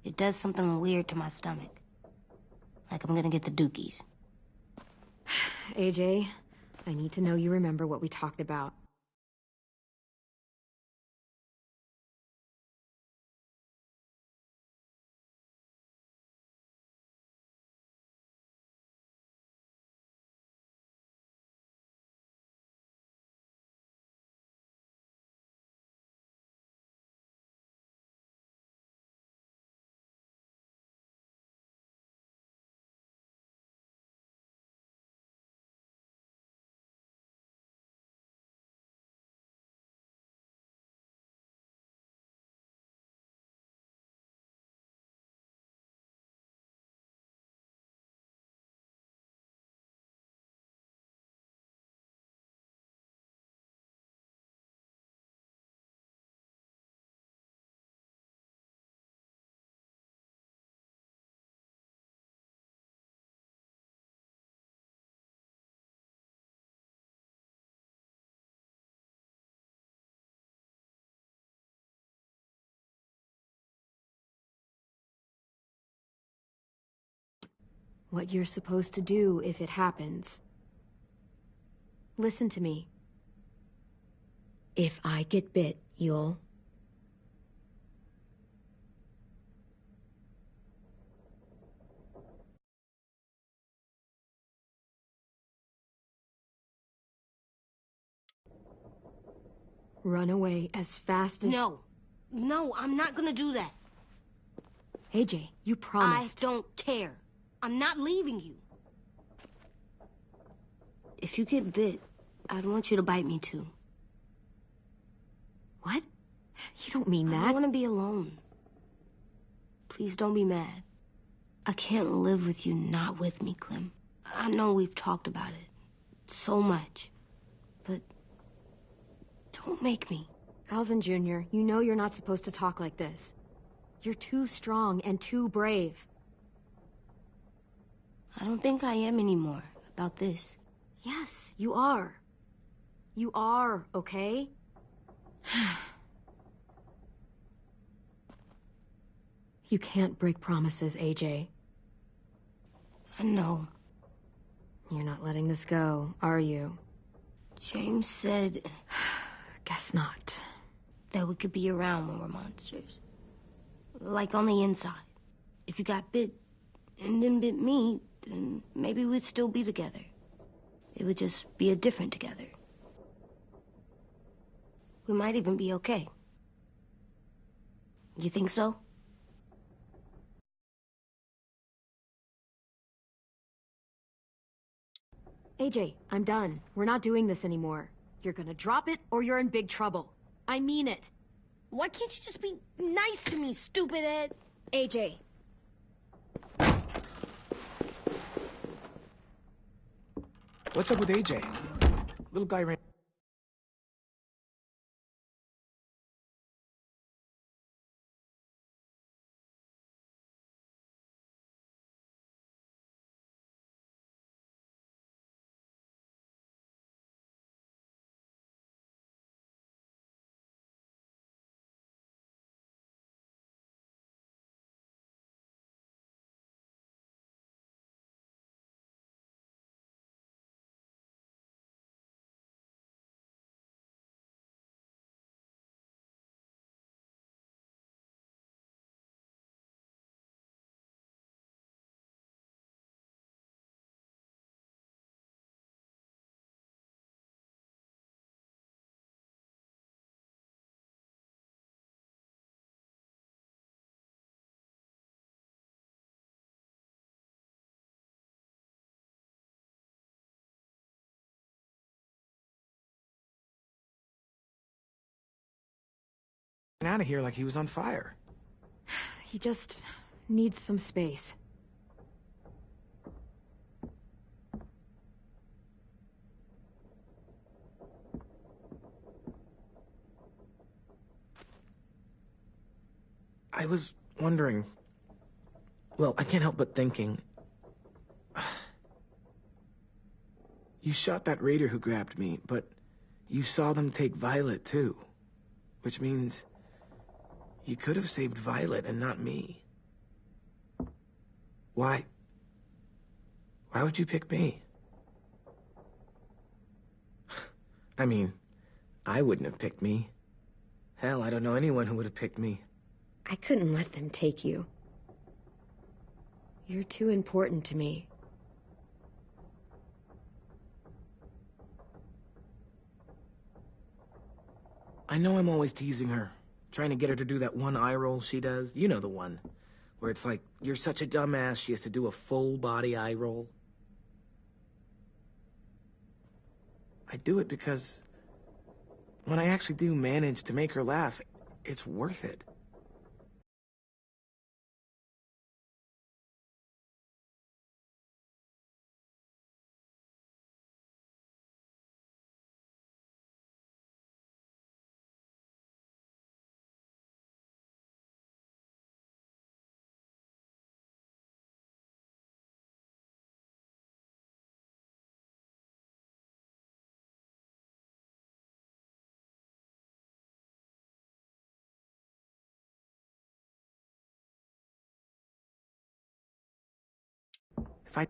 It does something weird to my stomach. Like I'm gonna get the dookies. AJ, I need to know you remember what we talked about. What you're supposed to do if it happens. Listen to me. If I get bit, you'll... run away as fast as... No, I'm not gonna do that. AJ, you promised. I don't care. I'm not leaving you. If you get bit, I'd want you to bite me too. What? You don't mean that. I don't want to be alone. Please don't be mad. I can't live with you not with me, Clem. I know we've talked about it so much, but don't make me. Alvin Jr., you know you're not supposed to talk like this. You're too strong and too brave. I don't think I am anymore about this. Yes, you are. You are, okay? You can't break promises, AJ. I know. You're not letting this go, are you? James said... Guess not. That we could be around when we're monsters. Like on the inside. If you got bit and then bit me, then maybe we'd still be together. It would just be a different together. We might even be okay. You think so? AJ, I'm done. We're not doing this anymore. You're gonna drop it or you're in big trouble. I mean it. Why can't you just be nice to me, stupid Ed? AJ. What's up with AJ? Little guy ran... out of here like he was on fire. He just needs some space. I was wondering... Well, I can't help but thinking... You shot that raider who grabbed me, but you saw them take Violet, too. Which means... You could have saved Violet and not me. Why? Why would you pick me? I mean, I wouldn't have picked me. Hell, I don't know anyone who would have picked me. I couldn't let them take you. You're too important to me. I know I'm always teasing her. Trying to get her to do that one eye roll she does. You know the one. Where it's like, you're such a dumbass, she has to do a full body eye roll. I do it because when I actually do manage to make her laugh, it's worth it. If I...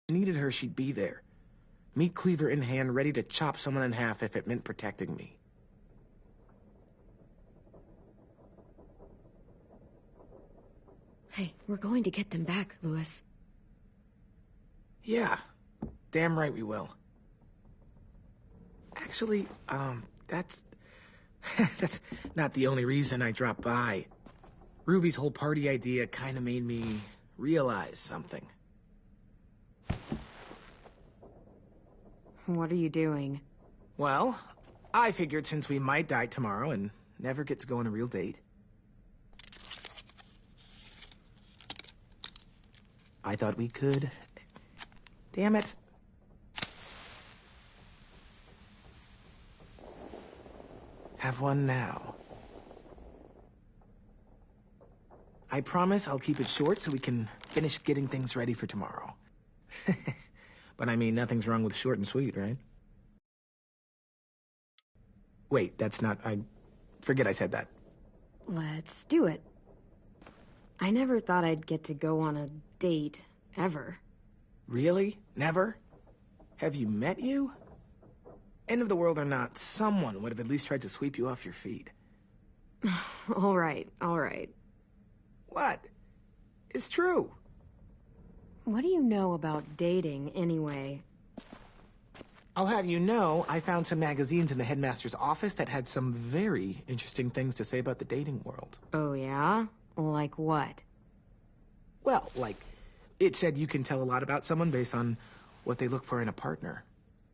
needed her, she'd be there. Meat cleaver in hand, ready to chop someone in half if it meant protecting me. Hey, we're going to get them back, Louis. Yeah, damn right we will. Actually, That's not the only reason I dropped by. Ruby's whole party idea kind of made me realize something. What are you doing? Well, I figured since we might die tomorrow and never get to go on a real date, I thought we could... Damn it. Have one now. I promise I'll keep it short so we can finish getting things ready for tomorrow. But I mean, nothing's wrong with short and sweet, right? Wait, that's not... I forget I said that. Let's do it. I never thought I'd get to go on a date, ever. Really? Never? Have you met you? End of the world or not, someone would have at least tried to sweep you off your feet. All right, all right. What? It's true. What do you know about dating, anyway? I'll have you know, I found some magazines in the headmaster's office that had some very interesting things to say about the dating world. Oh, yeah? Like what? Well, like, it said you can tell a lot about someone based on what they look for in a partner.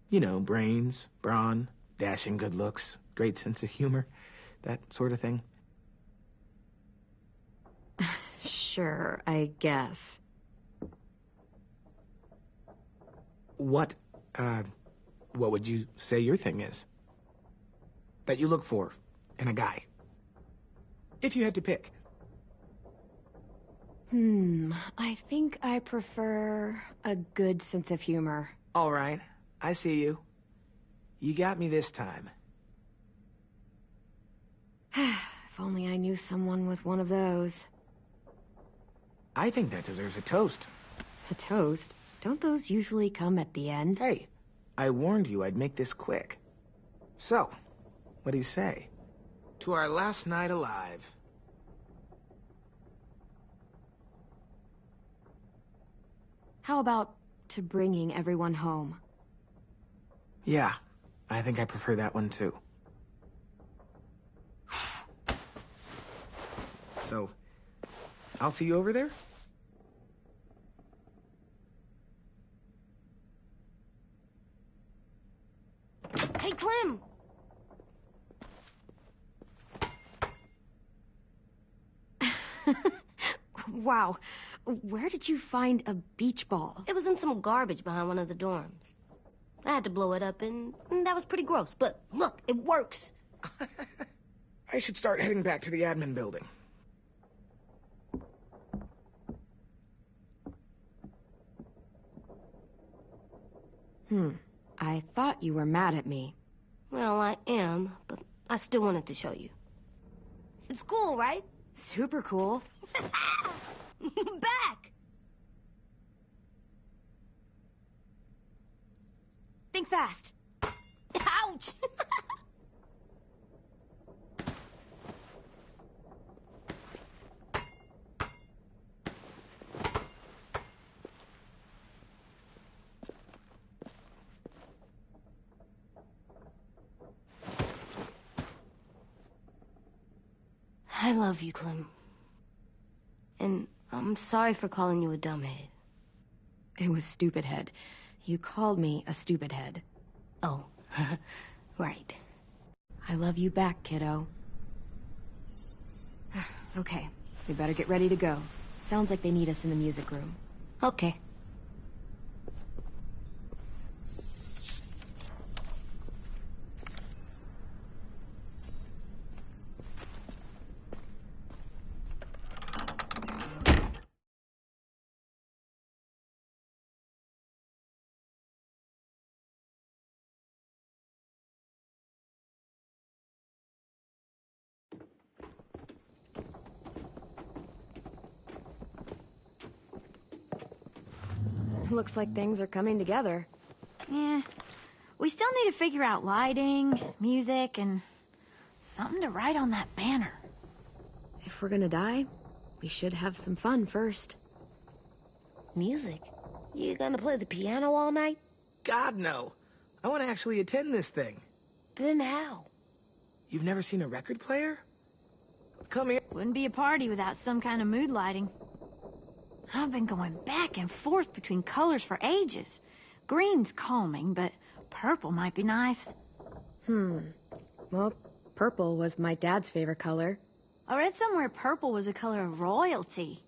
You know, brains, brawn, dashing good looks, great sense of humor, that sort of thing. Sure, I guess. What would you say your thing is? That you look for in a guy? If you had to pick. I think I prefer a good sense of humor. All right, I see you. You got me this time. If only I knew someone with one of those. I think that deserves a toast. A toast? Don't those usually come at the end? Hey, I warned you I'd make this quick. So, what do you say? To our last night alive. How about to bringing everyone home? Yeah, I think I prefer that one too. So, I'll see you over there? Hey, Clem! Wow. Where did you find a beach ball? It was in some garbage behind one of the dorms. I had to blow it up, and that was pretty gross. But look, it works. I should start heading back to the admin building. I thought you were mad at me. Well, I am, but I still wanted to show you. It's cool, right? Super cool. Back! Think fast. Ouch! I love you, Clem. And I'm sorry for calling you a dumbhead. It was stupid head. You called me a stupid head. Oh, right. I love you back, kiddo. Okay, we better get ready to go. Sounds like they need us in the music room. Okay. Looks like things are coming together. Yeah. We still need to figure out lighting, music, and something to write on that banner. If we're gonna die, we should have some fun first. Music? You gonna play the piano all night? God, no. I want to actually attend this thing. Then how? You've never seen a record player? Come here. Wouldn't be a party without some kind of mood lighting. I've been going back and forth between colors for ages. Green's calming, but purple might be nice. Well, purple was my dad's favorite color. I read somewhere purple was a color of royalty.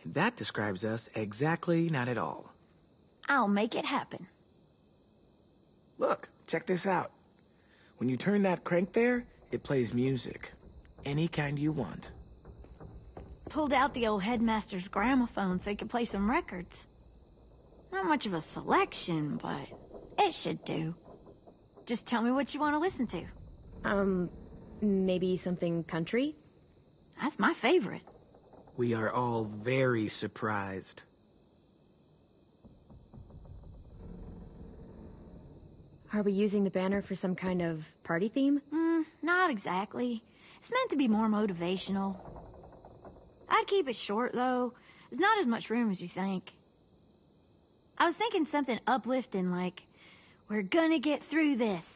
That describes us exactly not at all. I'll make it happen. Look, check this out. When you turn that crank there, it plays music. Any kind you want. Pulled out the old headmaster's gramophone so he could play some records. Not much of a selection, but it should do. Just tell me what you want to listen to. Maybe something country? That's my favorite. We are all very surprised. Are we using the banner for some kind of party theme? Not exactly. It's meant to be more motivational. I'd keep it short, though. There's not as much room as you think. I was thinking something uplifting like, we're gonna get through this.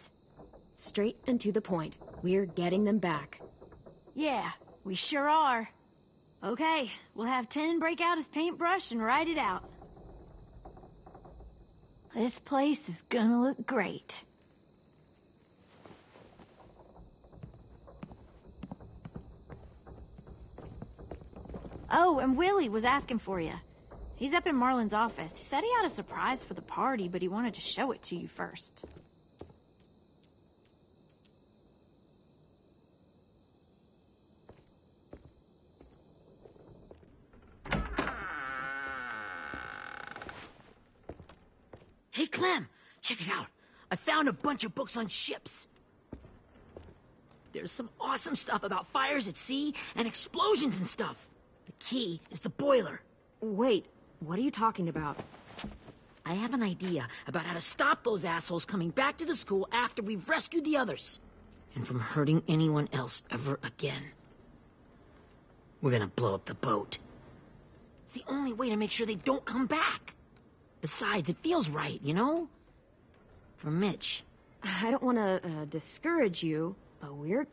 Straight and to the point. We're getting them back. Yeah, we sure are. Okay, we'll have 10 break out his paintbrush and write it out. This place is gonna look great. Oh, and Willie was asking for you. He's up in Marlin's office. He said he had a surprise for the party, but he wanted to show it to you first. Hey, Clem, check it out. I found a bunch of books on ships. There's some awesome stuff about fires at sea and explosions and stuff. The key is the boiler. Wait, what are you talking about? I have an idea about how to stop those assholes coming back to the school after we've rescued the others. And from hurting anyone else ever again. We're gonna blow up the boat. It's the only way to make sure they don't come back. Besides, it feels right, you know? For Mitch. I don't want to discourage you, but we're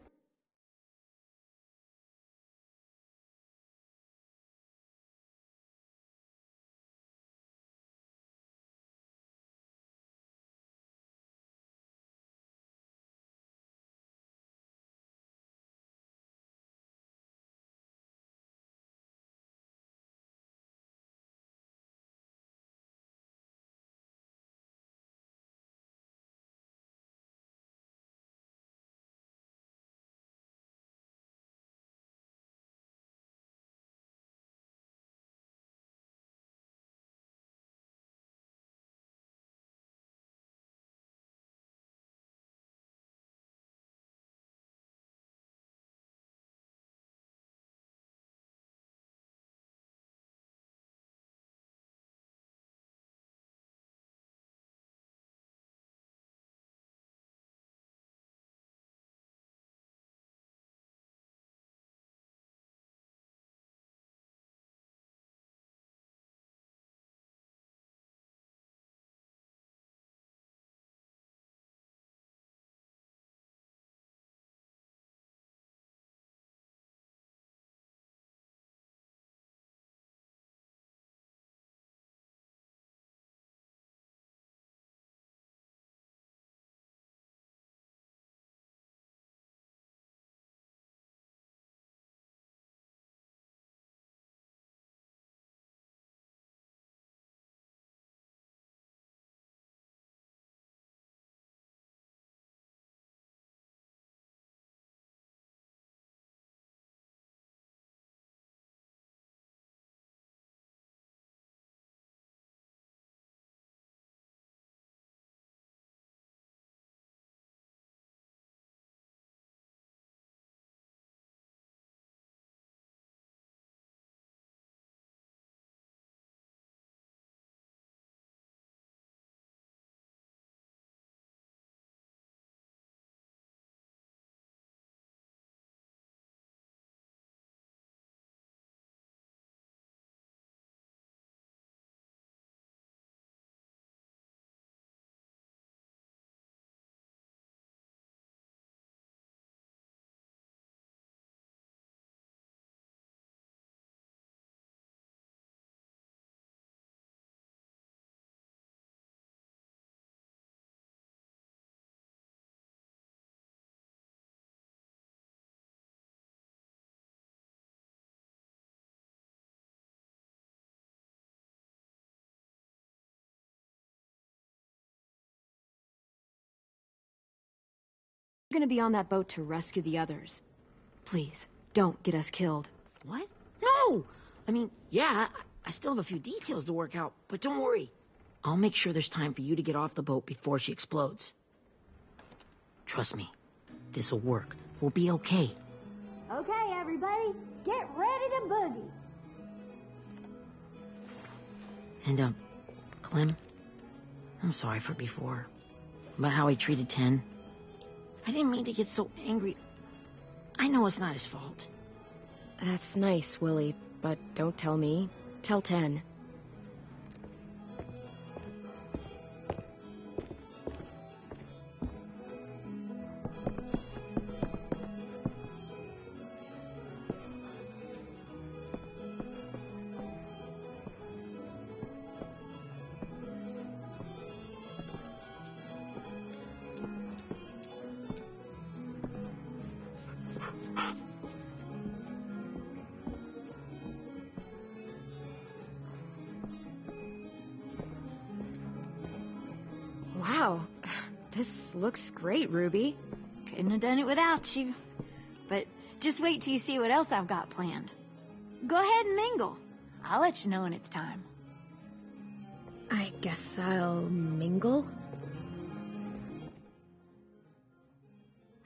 gonna be on that boat to rescue the others. Please, don't get us killed. What? No! I mean, yeah, I still have a few details to work out, but don't worry. I'll make sure there's time for you to get off the boat before she explodes. Trust me, this'll work. We'll be okay. Okay, everybody, get ready to boogie. And, Clem, I'm sorry for before. About how he treated Ten. I didn't mean to get so angry. I know it's not his fault. That's nice, Willie, but don't tell me. Tell 10. Wow, this looks great, Ruby. Couldn't have done it without you. But just wait till you see what else I've got planned. Go ahead and mingle. I'll let you know when it's time. I guess I'll mingle?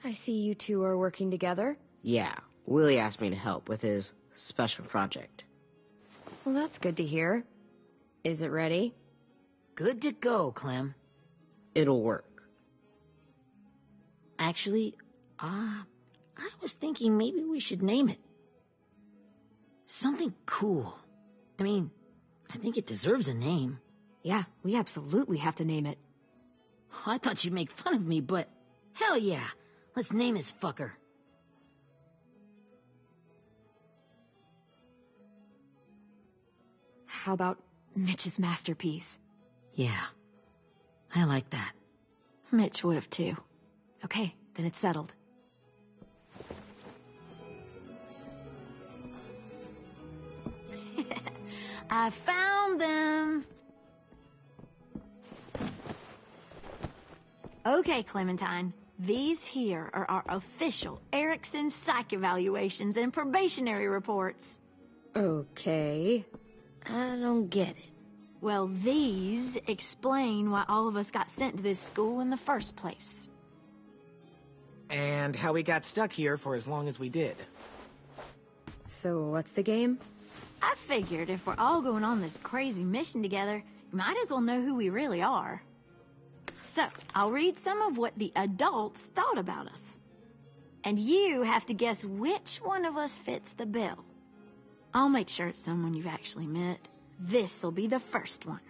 I see you two are working together. Yeah, Willie asked me to help with his special project. Well, that's good to hear. Is it ready? Good to go, Clem. It'll work. Actually, I was thinking maybe we should name it. Something cool. I mean, I think it deserves a name. Yeah, we absolutely have to name it. I thought you'd make fun of me, but hell yeah. Let's name this fucker. How about Mitch's masterpiece? Yeah, I like that. Mitch would have too. Okay, then it's settled. I found them. Okay, Clementine. These here are our official Erickson psych evaluations and probationary reports. Okay. I don't get it. Well, these explain why all of us got sent to this school in the first place. And how we got stuck here for as long as we did. So what's the game? I figured if we're all going on this crazy mission together, you might as well know who we really are. So, I'll read some of what the adults thought about us. And you have to guess which one of us fits the bill. I'll make sure it's someone you've actually met. This'll be the first one.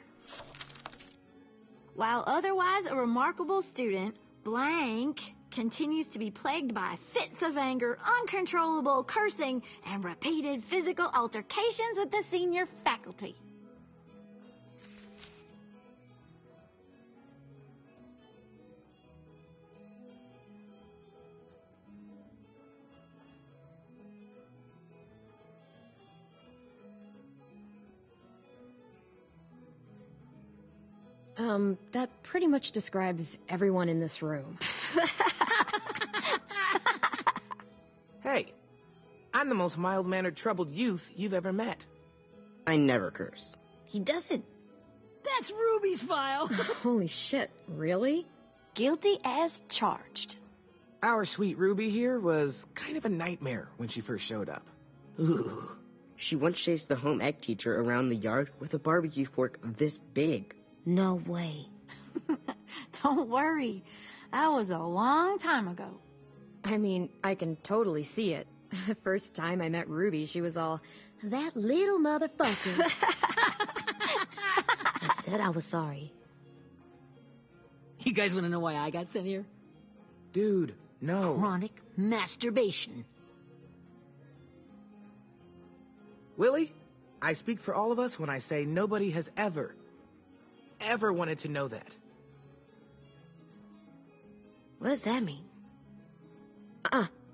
While otherwise a remarkable student, blank continues to be plagued by fits of anger, uncontrollable cursing, and repeated physical altercations with the senior faculty. That pretty much describes everyone in this room. Hey, I'm the most mild-mannered troubled youth you've ever met. I never curse. He doesn't. That's Ruby's file. Holy shit, really? Guilty as charged. Our sweet Ruby here was kind of a nightmare when she first showed up. Ooh. She once chased the home ec teacher around the yard with a barbecue fork this big. No way. Don't worry. That was a long time ago. I mean, I can totally see it. The first time I met Ruby, she was all, "That little motherfucker." I said I was sorry. You guys want to know why I got sent here? Dude, no. Chronic masturbation. Willie, I speak for all of us when I say nobody has ever wanted to know that. What does that mean?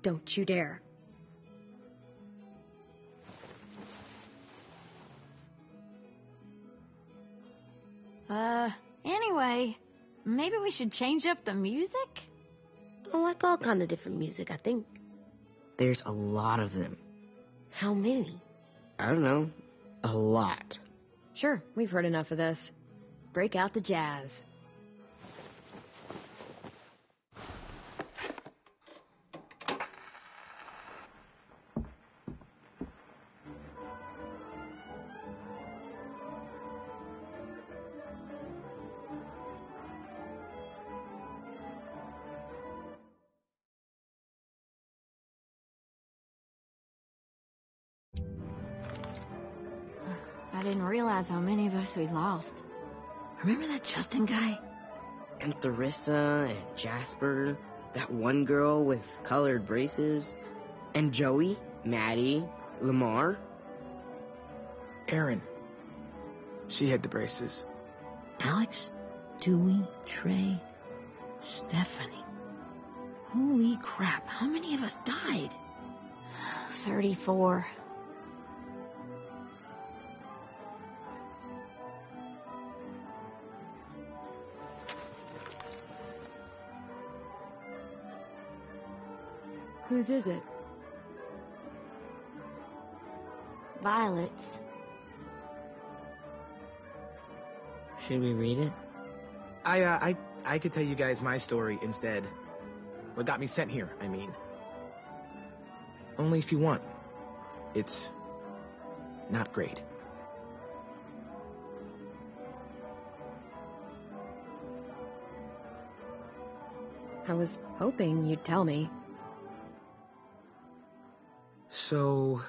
Don't you dare. Anyway, maybe we should change up the music? Oh, like all kind of different music, I think. There's a lot of them. How many? I don't know. A lot. Sure, we've heard enough of this. Break out the jazz. I didn't realize how many of us we lost. Remember that Justin guy? And Theresa and Jasper, that one girl with colored braces, and Joey, Maddie, Lamar. Erin. She had the braces. Alex, Dewey, Trey, Stephanie. Holy crap, how many of us died? 34. Whose is it? Violet's. Should we read it? I could tell you guys my story instead. What got me sent here, I mean. Only if you want. It's not great. I was hoping you'd tell me. So,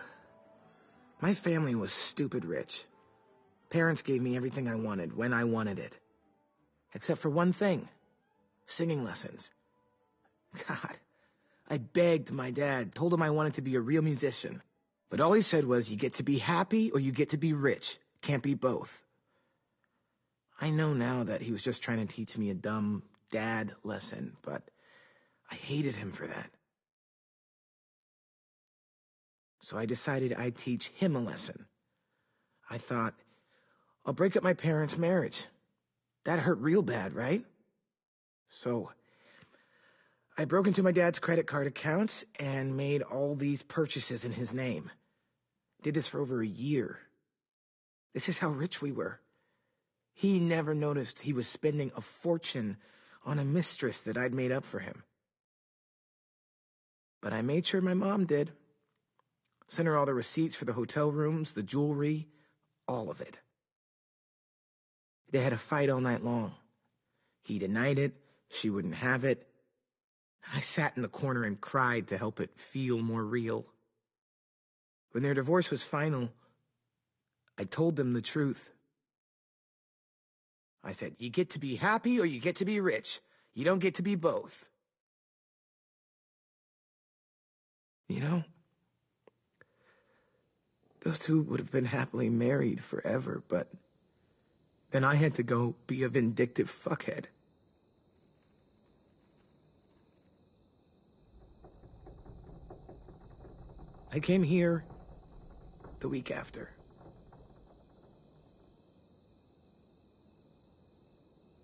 my family was stupid rich. Parents gave me everything I wanted when I wanted it. Except for one thing. Singing lessons. God, I begged my dad, told him I wanted to be a real musician. But all he said was, you get to be happy or you get to be rich. Can't be both. I know now that he was just trying to teach me a dumb dad lesson, but I hated him for that. So I decided I'd teach him a lesson. I thought, I'll break up my parents' marriage. That hurt real bad, right? So I broke into my dad's credit card accounts and made all these purchases in his name. Did this for over a year. This is how rich we were. He never noticed he was spending a fortune on a mistress that I'd made up for him. But I made sure my mom did. Sent her all the receipts for the hotel rooms, the jewelry, all of it. They had a fight all night long. He denied it, she wouldn't have it. I sat in the corner and cried to help it feel more real. When their divorce was final, I told them the truth. I said, you get to be happy or you get to be rich. You don't get to be both. You know, those two would have been happily married forever, but then I had to go be a vindictive fuckhead. I came here the week after.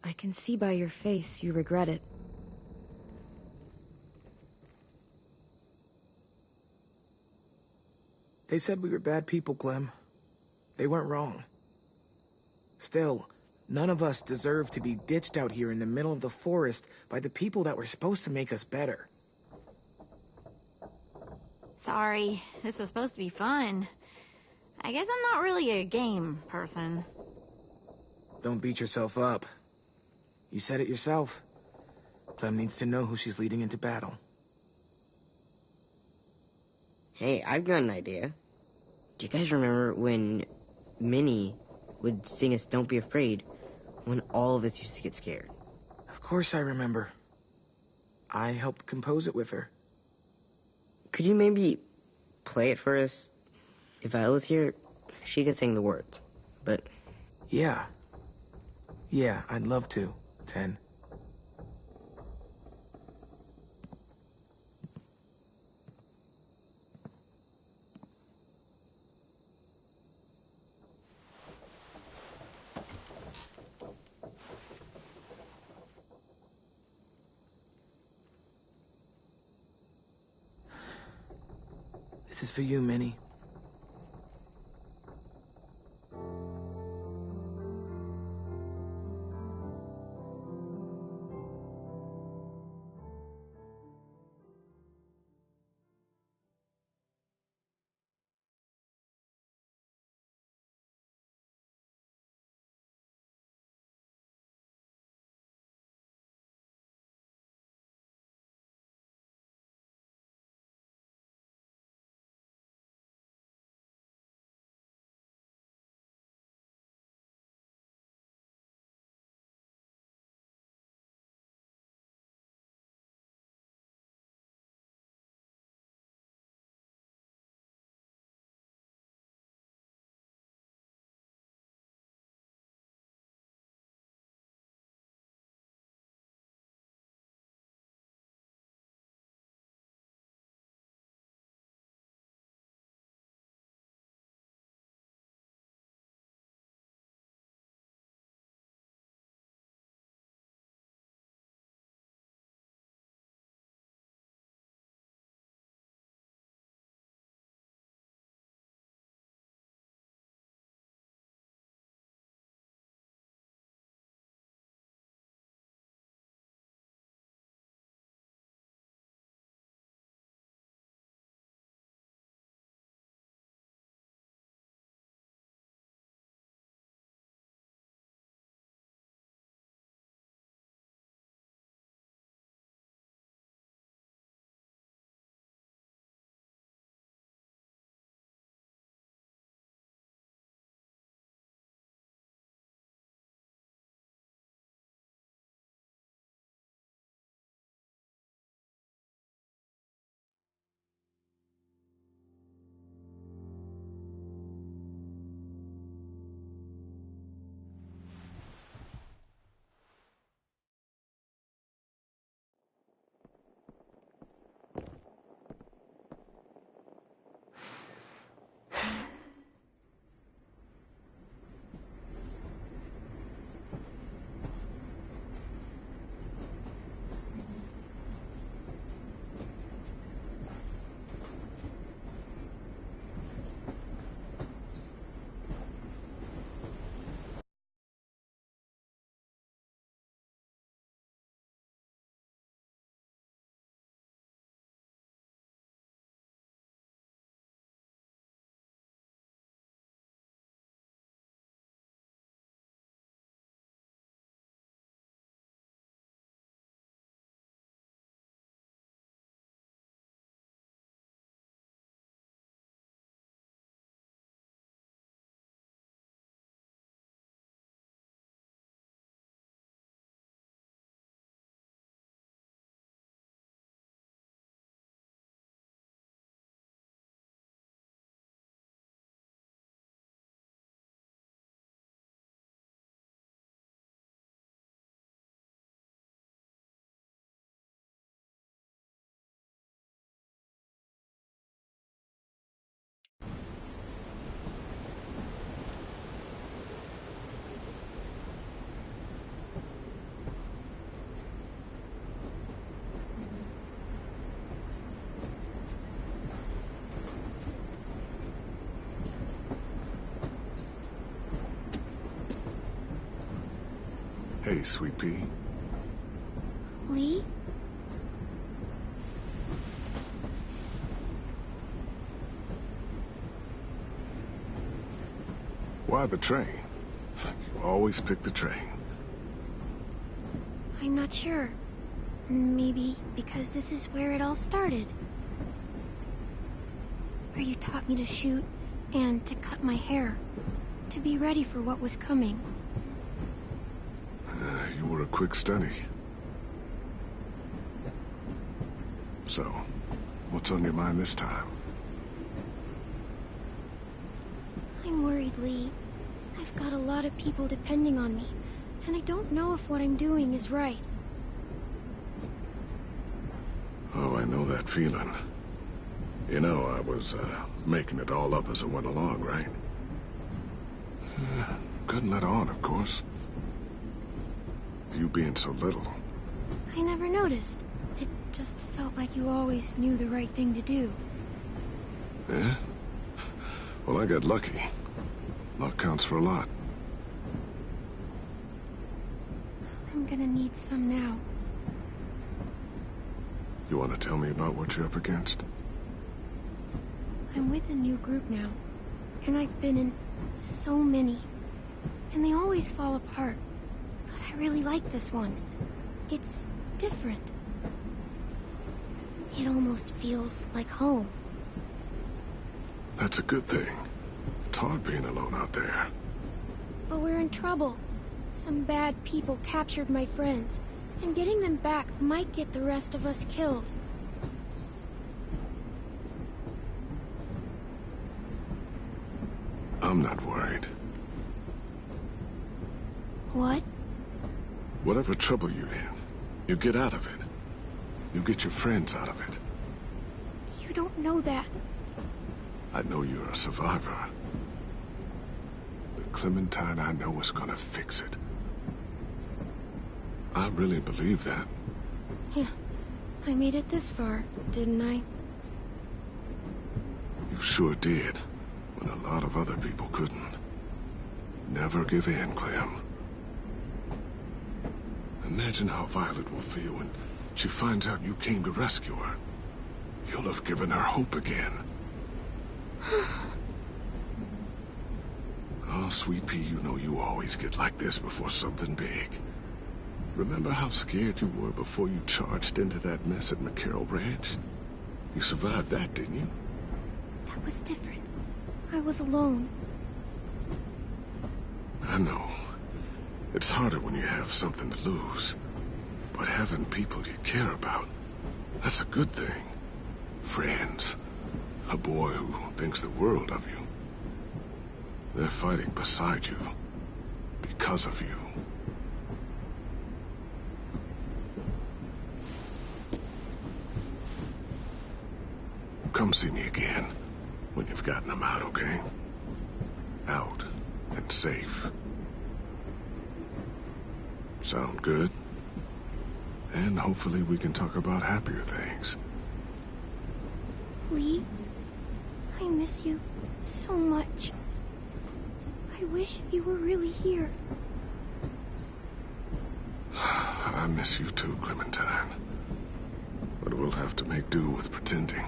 I can see by your face you regret it. They said we were bad people, Clem. They weren't wrong. Still, none of us deserve to be ditched out here in the middle of the forest by the people that were supposed to make us better. Sorry, this was supposed to be fun. I guess I'm not really a game person. Don't beat yourself up. You said it yourself. Clem needs to know who she's leading into battle. Hey, I've got an idea. Do you guys remember when Minnie would sing us Don't Be Afraid when all of us used to get scared? Of course I remember. I helped compose it with her. Could you maybe play it for us? If Viola's here, she could sing the words, but... Yeah, I'd love to, Ten. This is for you, Minnie. Hey, Sweet Pea. Lee? Why the train? You always pick the train. I'm not sure. Maybe because this is where it all started. Where you taught me to shoot and to cut my hair. To be ready for what was coming. You were a quick study. So, what's on your mind this time? I'm worried, Lee. I've got a lot of people depending on me, and I don't know if what I'm doing is right. Oh, I know that feeling. You know, I was, making it all up as I went along, right? Couldn't let on, of course. You being so little. I never noticed. It just felt like you always knew the right thing to do. Yeah? Well, I got lucky. Luck counts for a lot. I'm gonna need some now. You want to tell me about what you're up against? I'm with a new group now, and I've been in so many, and they always fall apart. But I really like this one. It's different. It almost feels like home. That's a good thing. It's hard being alone out there. But we're in trouble. Some bad people captured my friends, and getting them back might get the rest of us killed. I'm not worried. What? Whatever trouble you're in, you get out of it. You get your friends out of it. You don't know that. I know you're a survivor. The Clementine I know is gonna fix it. I really believe that. Yeah, I made it this far, didn't I? You sure did, when a lot of other people couldn't. Never give in, Clem. Imagine how Violet will feel when she finds out you came to rescue her. You'll have given her hope again. Oh, Sweet Pea, you know you always get like this before something big. Remember how scared you were before you charged into that mess at McCarroll Ranch? You survived that, didn't you? That was different. I was alone. I know. It's harder when you have something to lose. But having people you care about, that's a good thing. Friends. A boy who thinks the world of you. They're fighting beside you. Because of you. Come see me again when you've gotten them out, okay? Out and safe. Sound good? And hopefully we can talk about happier things. Lee, I miss you so much. I wish you were really here. I miss you too, Clementine. But we'll have to make do with pretending.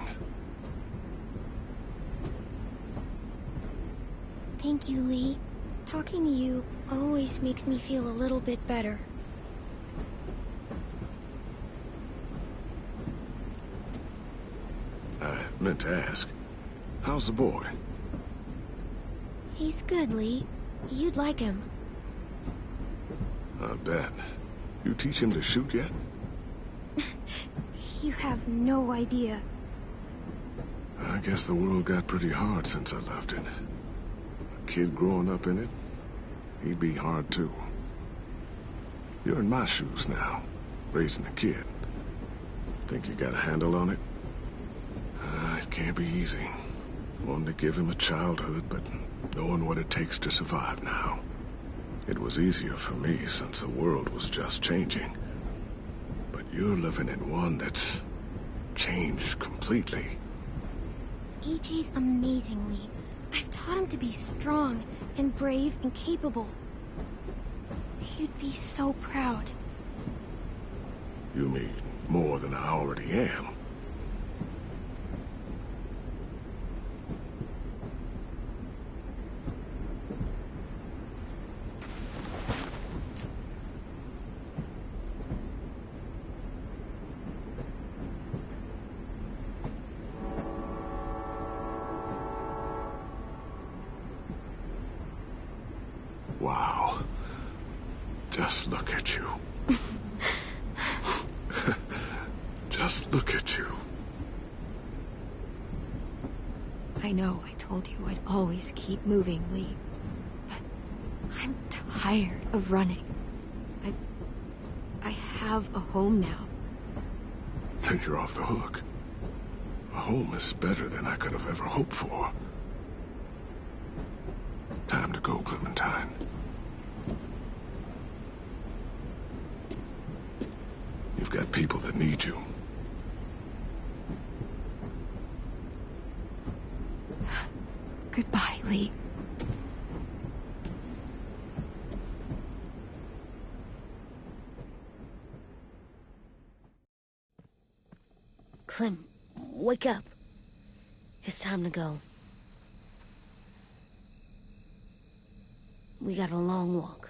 Thank you, Lee. Talking to you always makes me feel a little bit better. I meant to ask, how's the boy? He's good, Lee. You'd like him. I bet. You teach him to shoot yet? You have no idea. I guess the world got pretty hard since I left it. A kid growing up in it, he'd be hard too. You're in my shoes now, raising a kid. Think you got a handle on it? It can't be easy. Wanting to give him a childhood, but knowing what it takes to survive now. It was easier for me since the world was just changing. But you're living in one that's changed completely. EJ's amazing, Lee. I've taught him to be strong and brave and capable. He'd be so proud. You mean more than I already am? Wow. Just look at you. Just look at you. I know I told you I'd always keep moving, Lee. But I'm tired of running. I have a home now. Then you're off the hook. A home is better than I could have ever hoped for. Time to go, Clementine. You've got people that need you. Clem, wake up. It's time to go. We got a long walk.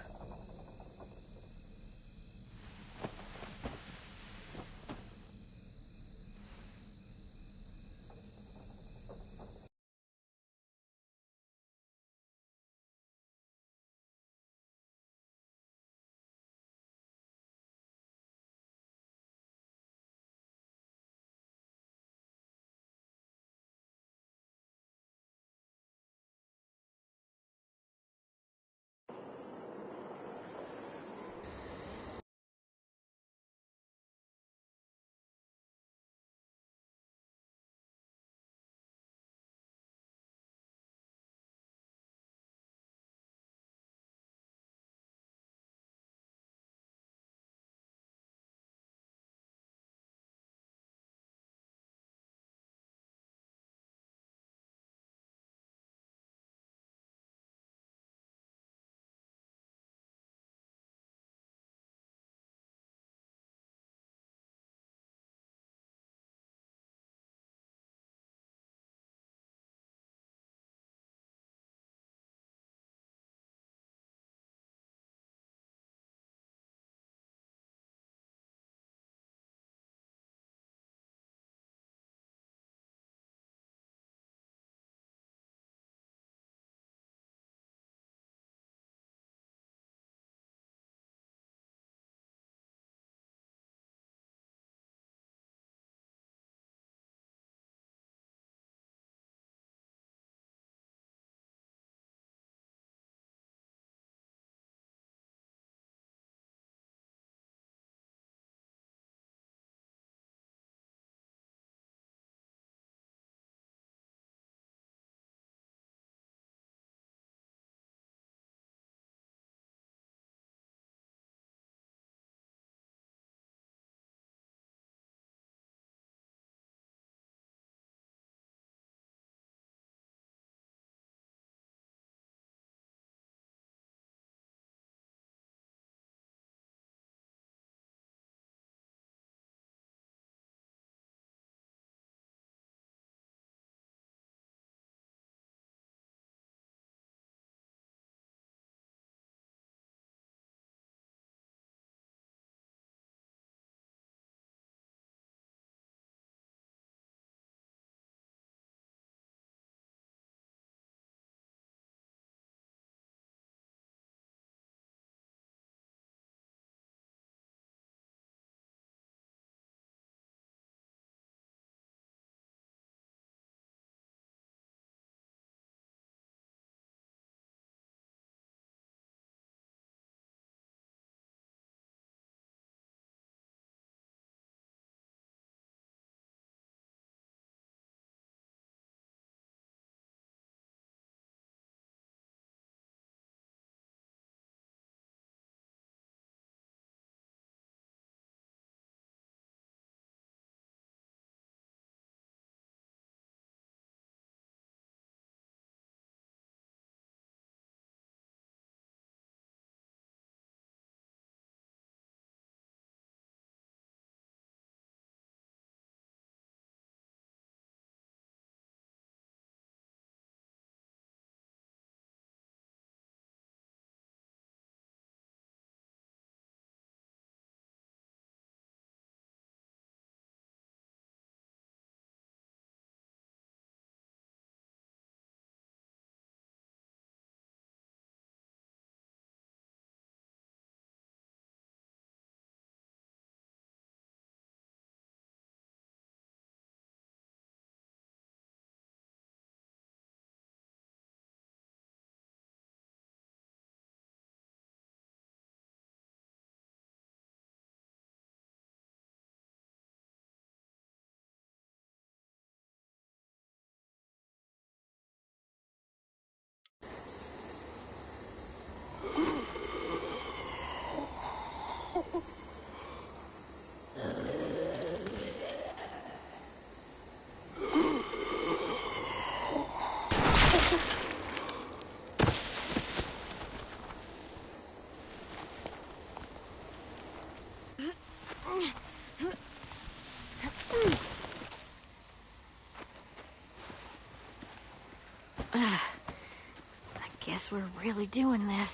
guess we're really doing this.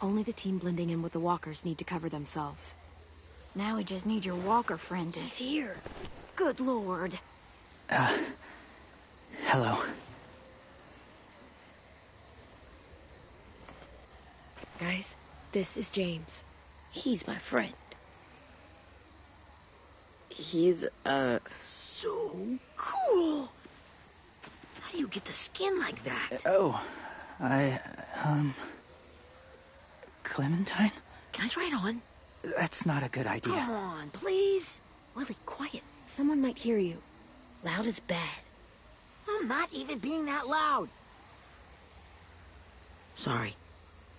Only the team blending in with the walkers need to cover themselves. Now we just need your walker friend to... He's here. Good lord. Hello. Guys, this is James. He's my friend. He's, So cool. How do you get the skin like that? Clementine? Can I try it on? That's not a good idea. Come on, please. Willie, quiet. Someone might hear you. Loud is bad. I'm not even being that loud. Sorry.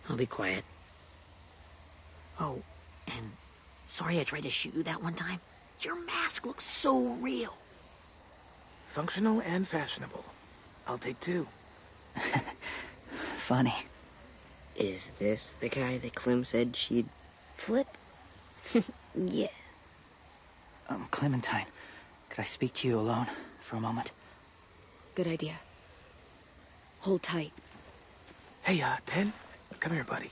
I'll be quiet. Oh, and sorry I tried to shoot you that one time. Your mask looks so real. Functional and fashionable. I'll take 2. Funny. is this the guy that Clem said she'd... Flip? Yeah. Clementine, could I speak to you alone for a moment? Good idea. Hold tight. Hey, Ten, come here, buddy.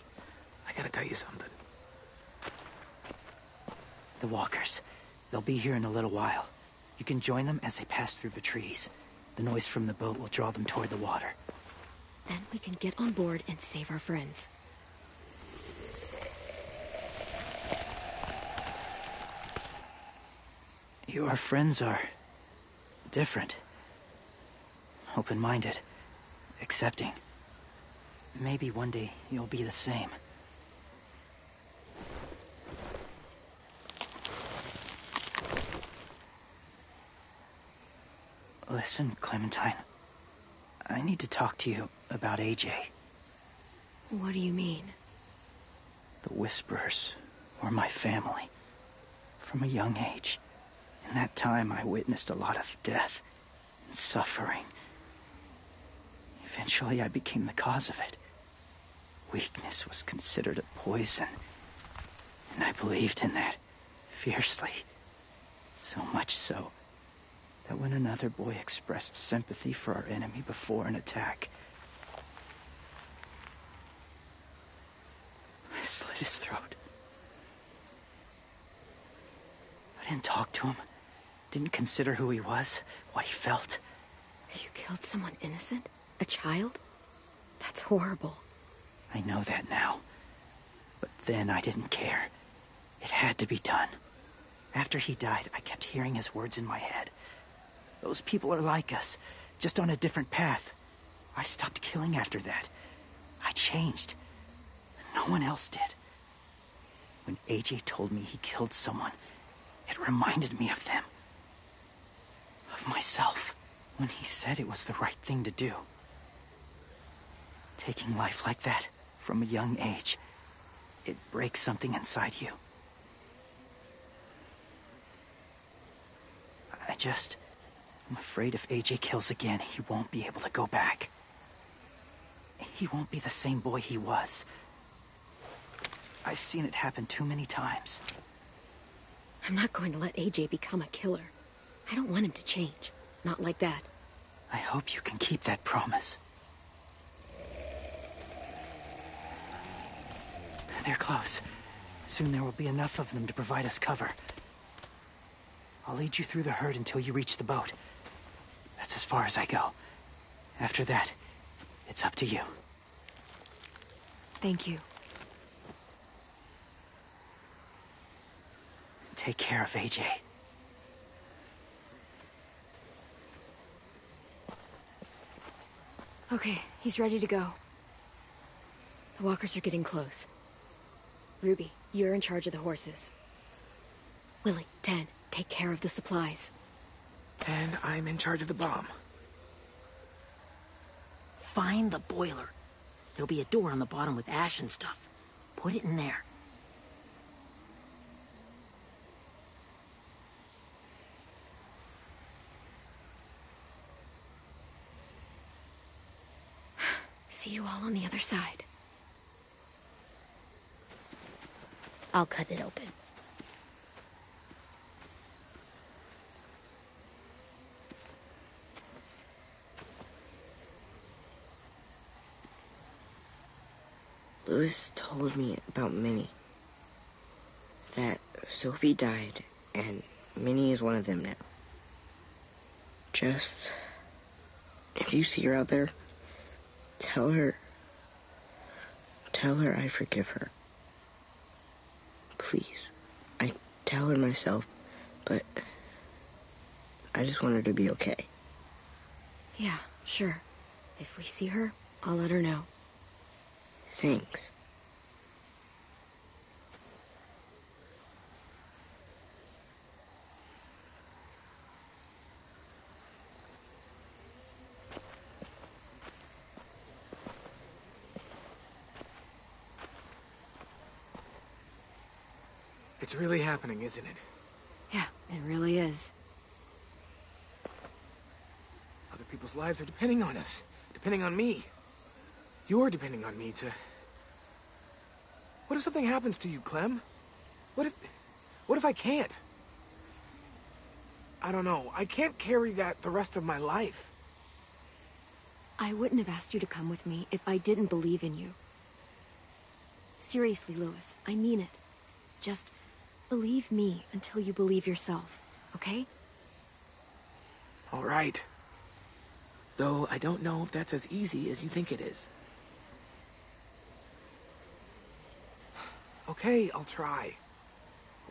I gotta tell you something. The walkers. They'll be here in a little while. You can join them as they pass through the trees. The noise from the boat will draw them toward the water. Then we can get on board and save our friends. Your friends are different. Open-minded. Accepting. Maybe one day you'll be the same. Listen, Clementine. I need to talk to you about AJ. What do you mean? The Whisperers were my family. From a young age. In that time, I witnessed a lot of death and suffering. Eventually, I became the cause of it. Weakness was considered a poison. And I believed in that fiercely. So much so that when another boy expressed sympathy for our enemy before an attack, I slit his throat. I didn't talk to him, didn't consider who he was, what he felt. You killed someone innocent? A child? That's horrible. I know that now. But then I didn't care. It had to be done. After he died, I kept hearing his words in my head. Those people are like us, just on a different path. I stopped killing after that. I changed. No one else did. When AJ told me he killed someone, it reminded me of them. Of myself. When he said it was the right thing to do. Taking life like that, from a young age, it breaks something inside you. I'm afraid if AJ kills again, he won't be able to go back. He won't be the same boy he was. I've seen it happen too many times. I'm not going to let AJ become a killer. I don't want him to change. Not like that. I hope you can keep that promise. They're close. Soon there will be enough of them to provide us cover. I'll lead you through the herd until you reach the boat. That's as far as I go. After that, it's up to you. Thank you. Take care of AJ. Okay, he's ready to go. The walkers are getting close. Ruby, you're in charge of the horses. Willie, Ten, take care of the supplies. And I'm in charge of the bomb. Find the boiler. There'll be a door on the bottom with ash and stuff. Put it in there. See you all on the other side. I'll cut it open. Louis told me about Minnie. That Sophie died, and Minnie is one of them now. Just, if you see her out there, tell her I forgive her. Please. I tell her myself, but I just want her to be okay. Yeah, sure. If we see her, I'll let her know. Thanks. It's really happening, isn't it? Yeah, it really is. Other people's lives are depending on us. Depending on me. You're depending on me to... What if something happens to you, Clem? What if I can't? I don't know. I can't carry that the rest of my life. I wouldn't have asked you to come with me if I didn't believe in you. Seriously, Louis, I mean it. Just believe me until you believe yourself, okay? All right. Though I don't know if that's as easy as you think it is. Okay, I'll try.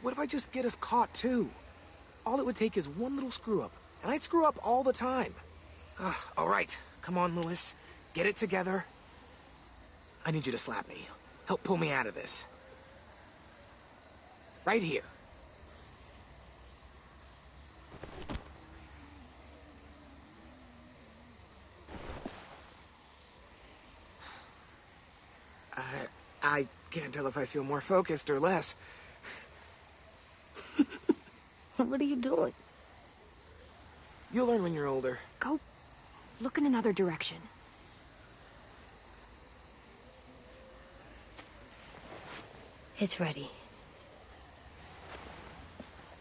What if I just get us caught, too? All it would take is one little screw-up, and I'd screw up all the time. All right, come on, Louis. Get it together. I need you to slap me. Help pull me out of this. Right here. I can't tell if I feel more focused or less. What are you doing? You'll learn when you're older. Go look in another direction. It's ready.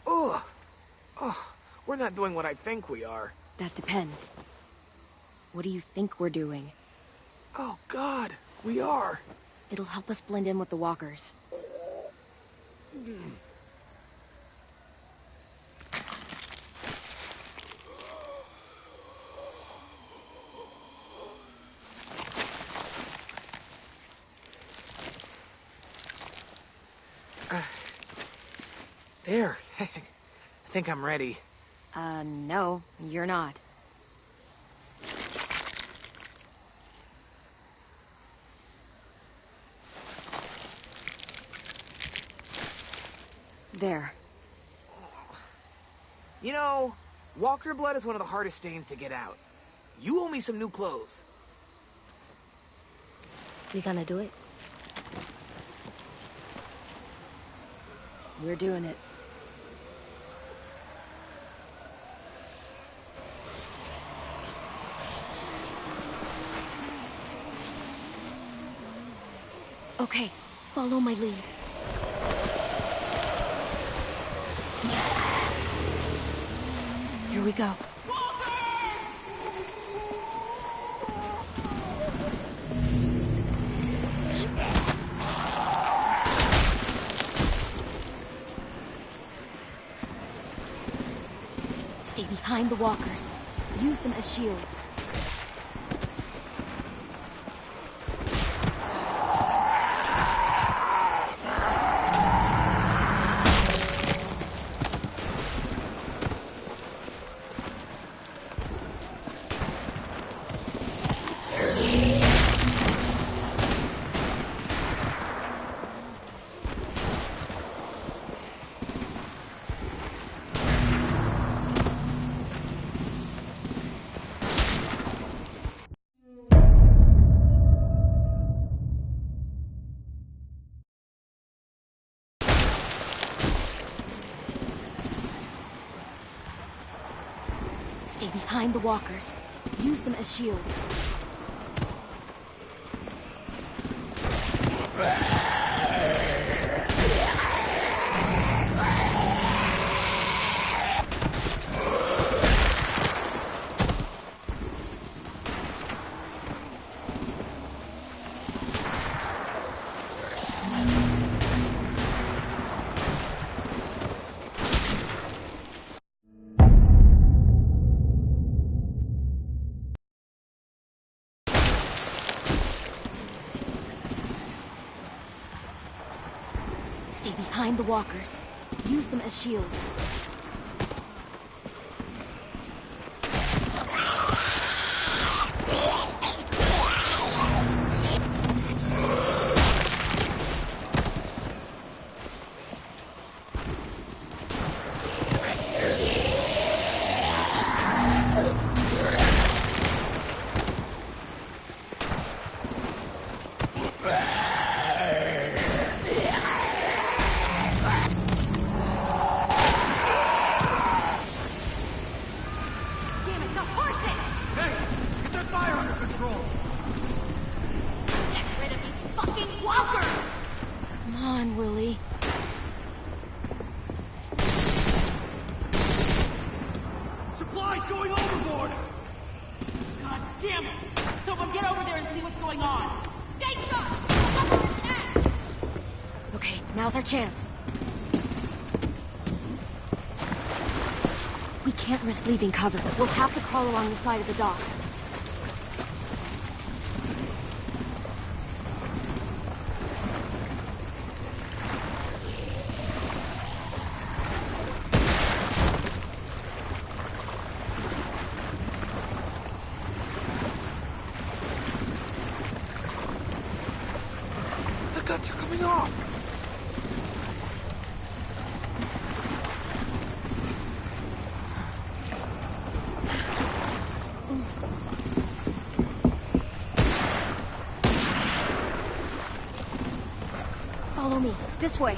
Ugh. Oh, we're not doing what I think we are. That depends. What do you think we're doing? Oh, God, we are. It'll help us blend in with the walkers. There. I think I'm ready. No, you're not. There. You know, walker blood is one of the hardest stains to get out. You owe me some new clothes. We gonna do it? We're doing it. Okay, follow my lead. Here we go. Stay behind the walkers. Use them as shields. Stay behind the walkers. Use them as shields. Stay behind the walkers. Use them as shields. Now's our chance. We can't risk leaving cover. We'll have to crawl along the side of the dock. The guts are coming off! Follow me. This way.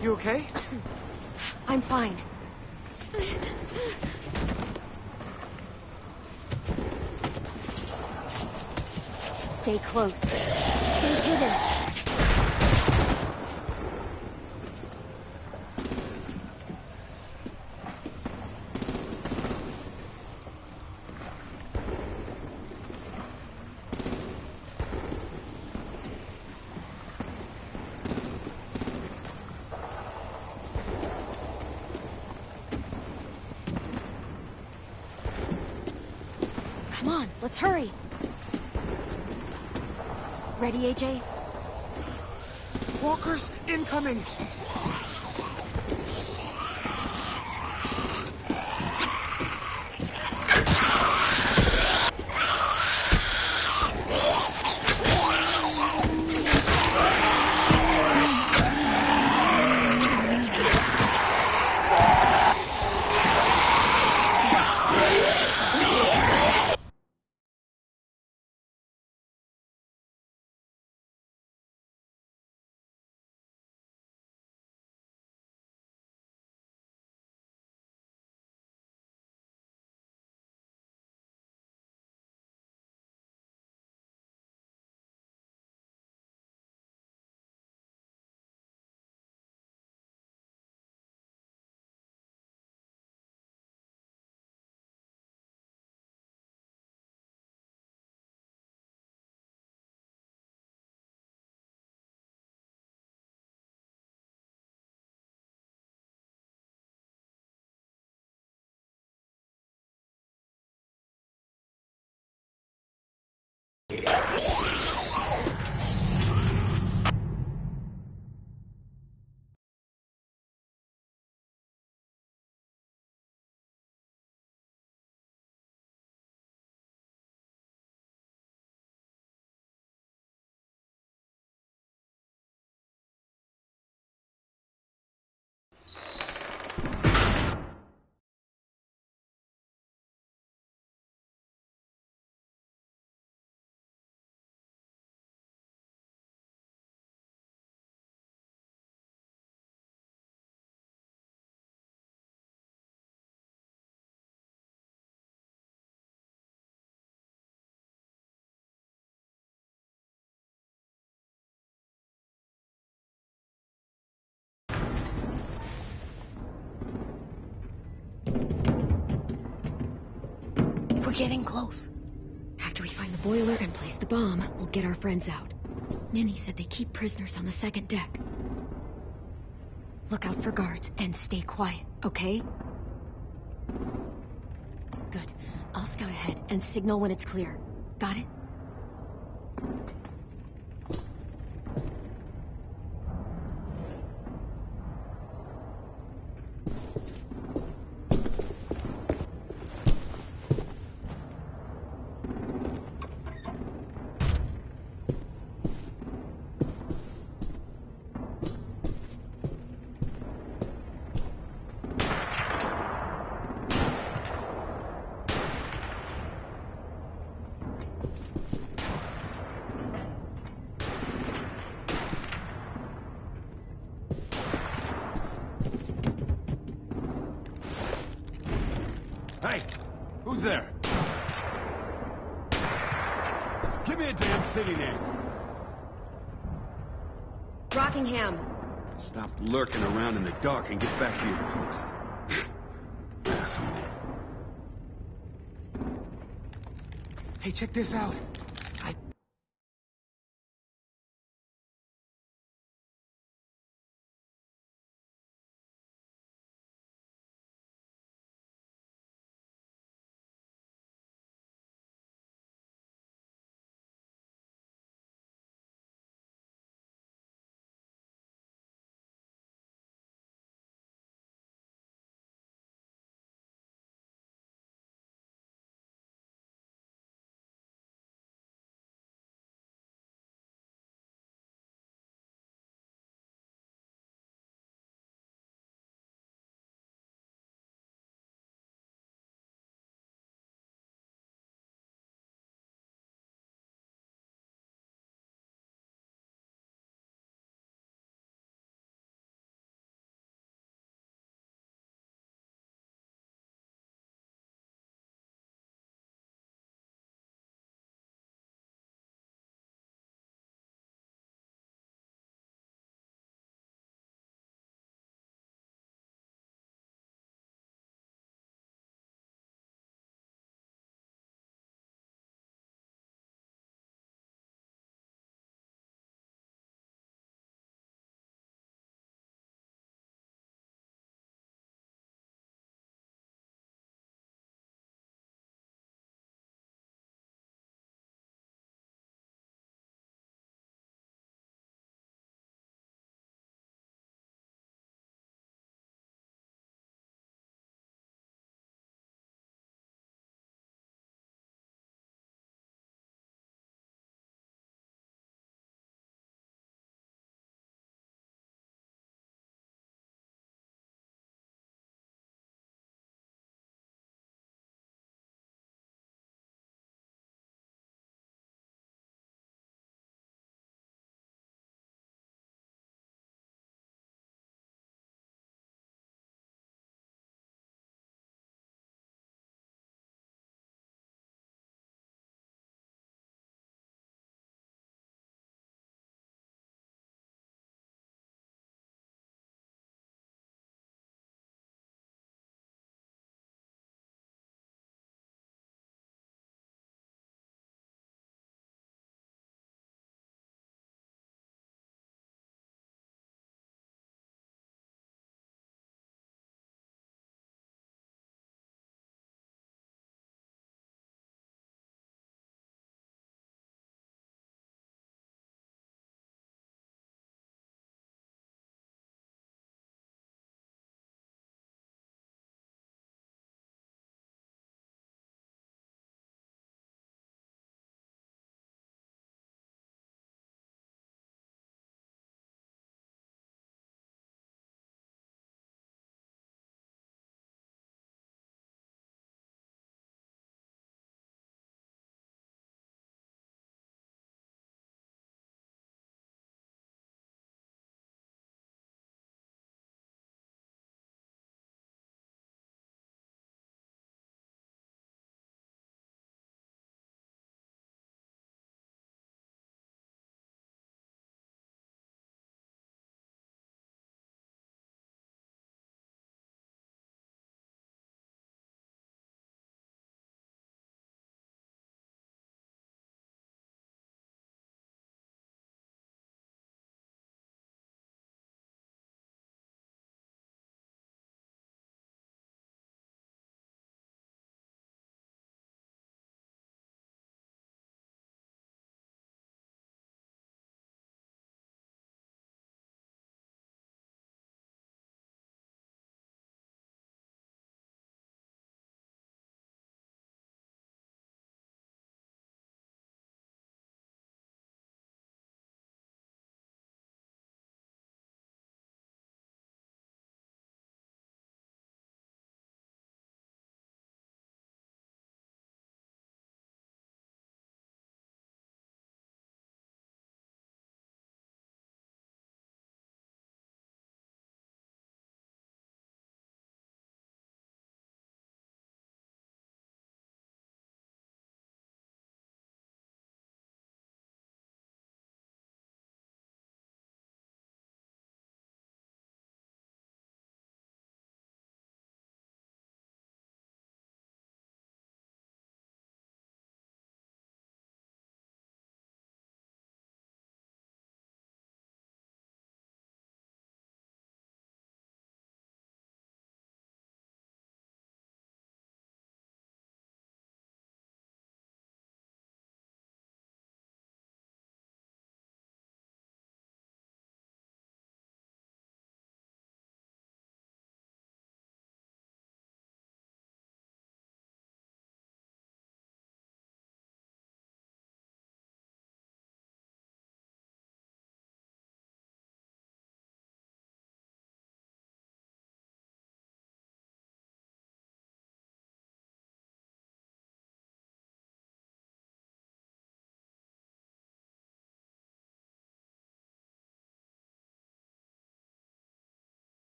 You okay? I'm fine. Stay close. Stay hidden. Come on, let's hurry. Ready, AJ? Walkers incoming! getting close. After we find the boiler and place the bomb, we'll get our friends out. Minnie said they keep prisoners on the second deck. Look out for guards and stay quiet, okay? Good. I'll scout ahead and signal when it's clear. Got it? Hey, who's there? Give me a damn city name. Rockingham. Stop lurking around in the dark and get back to your post. Asshole. Hey, check this out.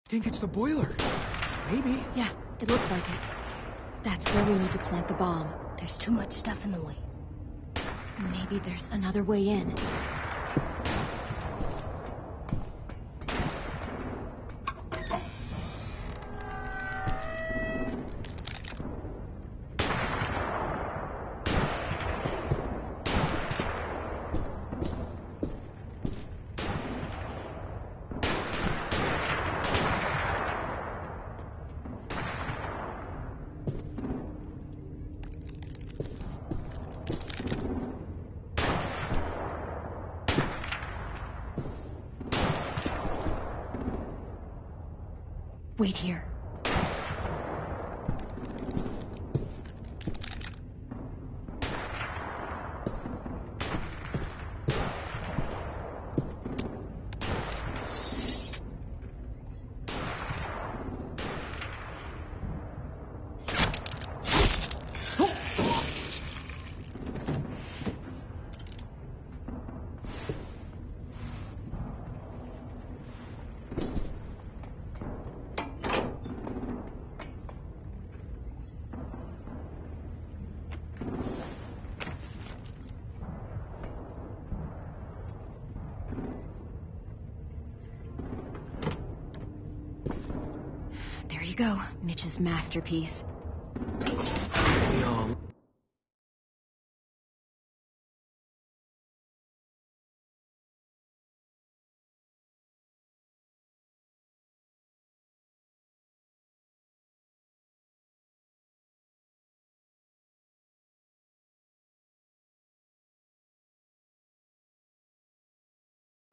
Think it's the boiler. Maybe. Yeah, it looks like it. That's where we need to plant the bomb. There's too much stuff in the way. Maybe there's another way in. Wait here. There you go, Mitch's masterpiece. Yo.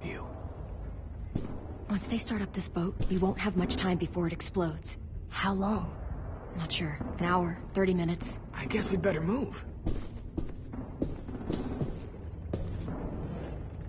You. Once they start up this boat, we won't have much time before it explodes. How long? Not sure. An hour, 30 minutes. I guess we'd better move.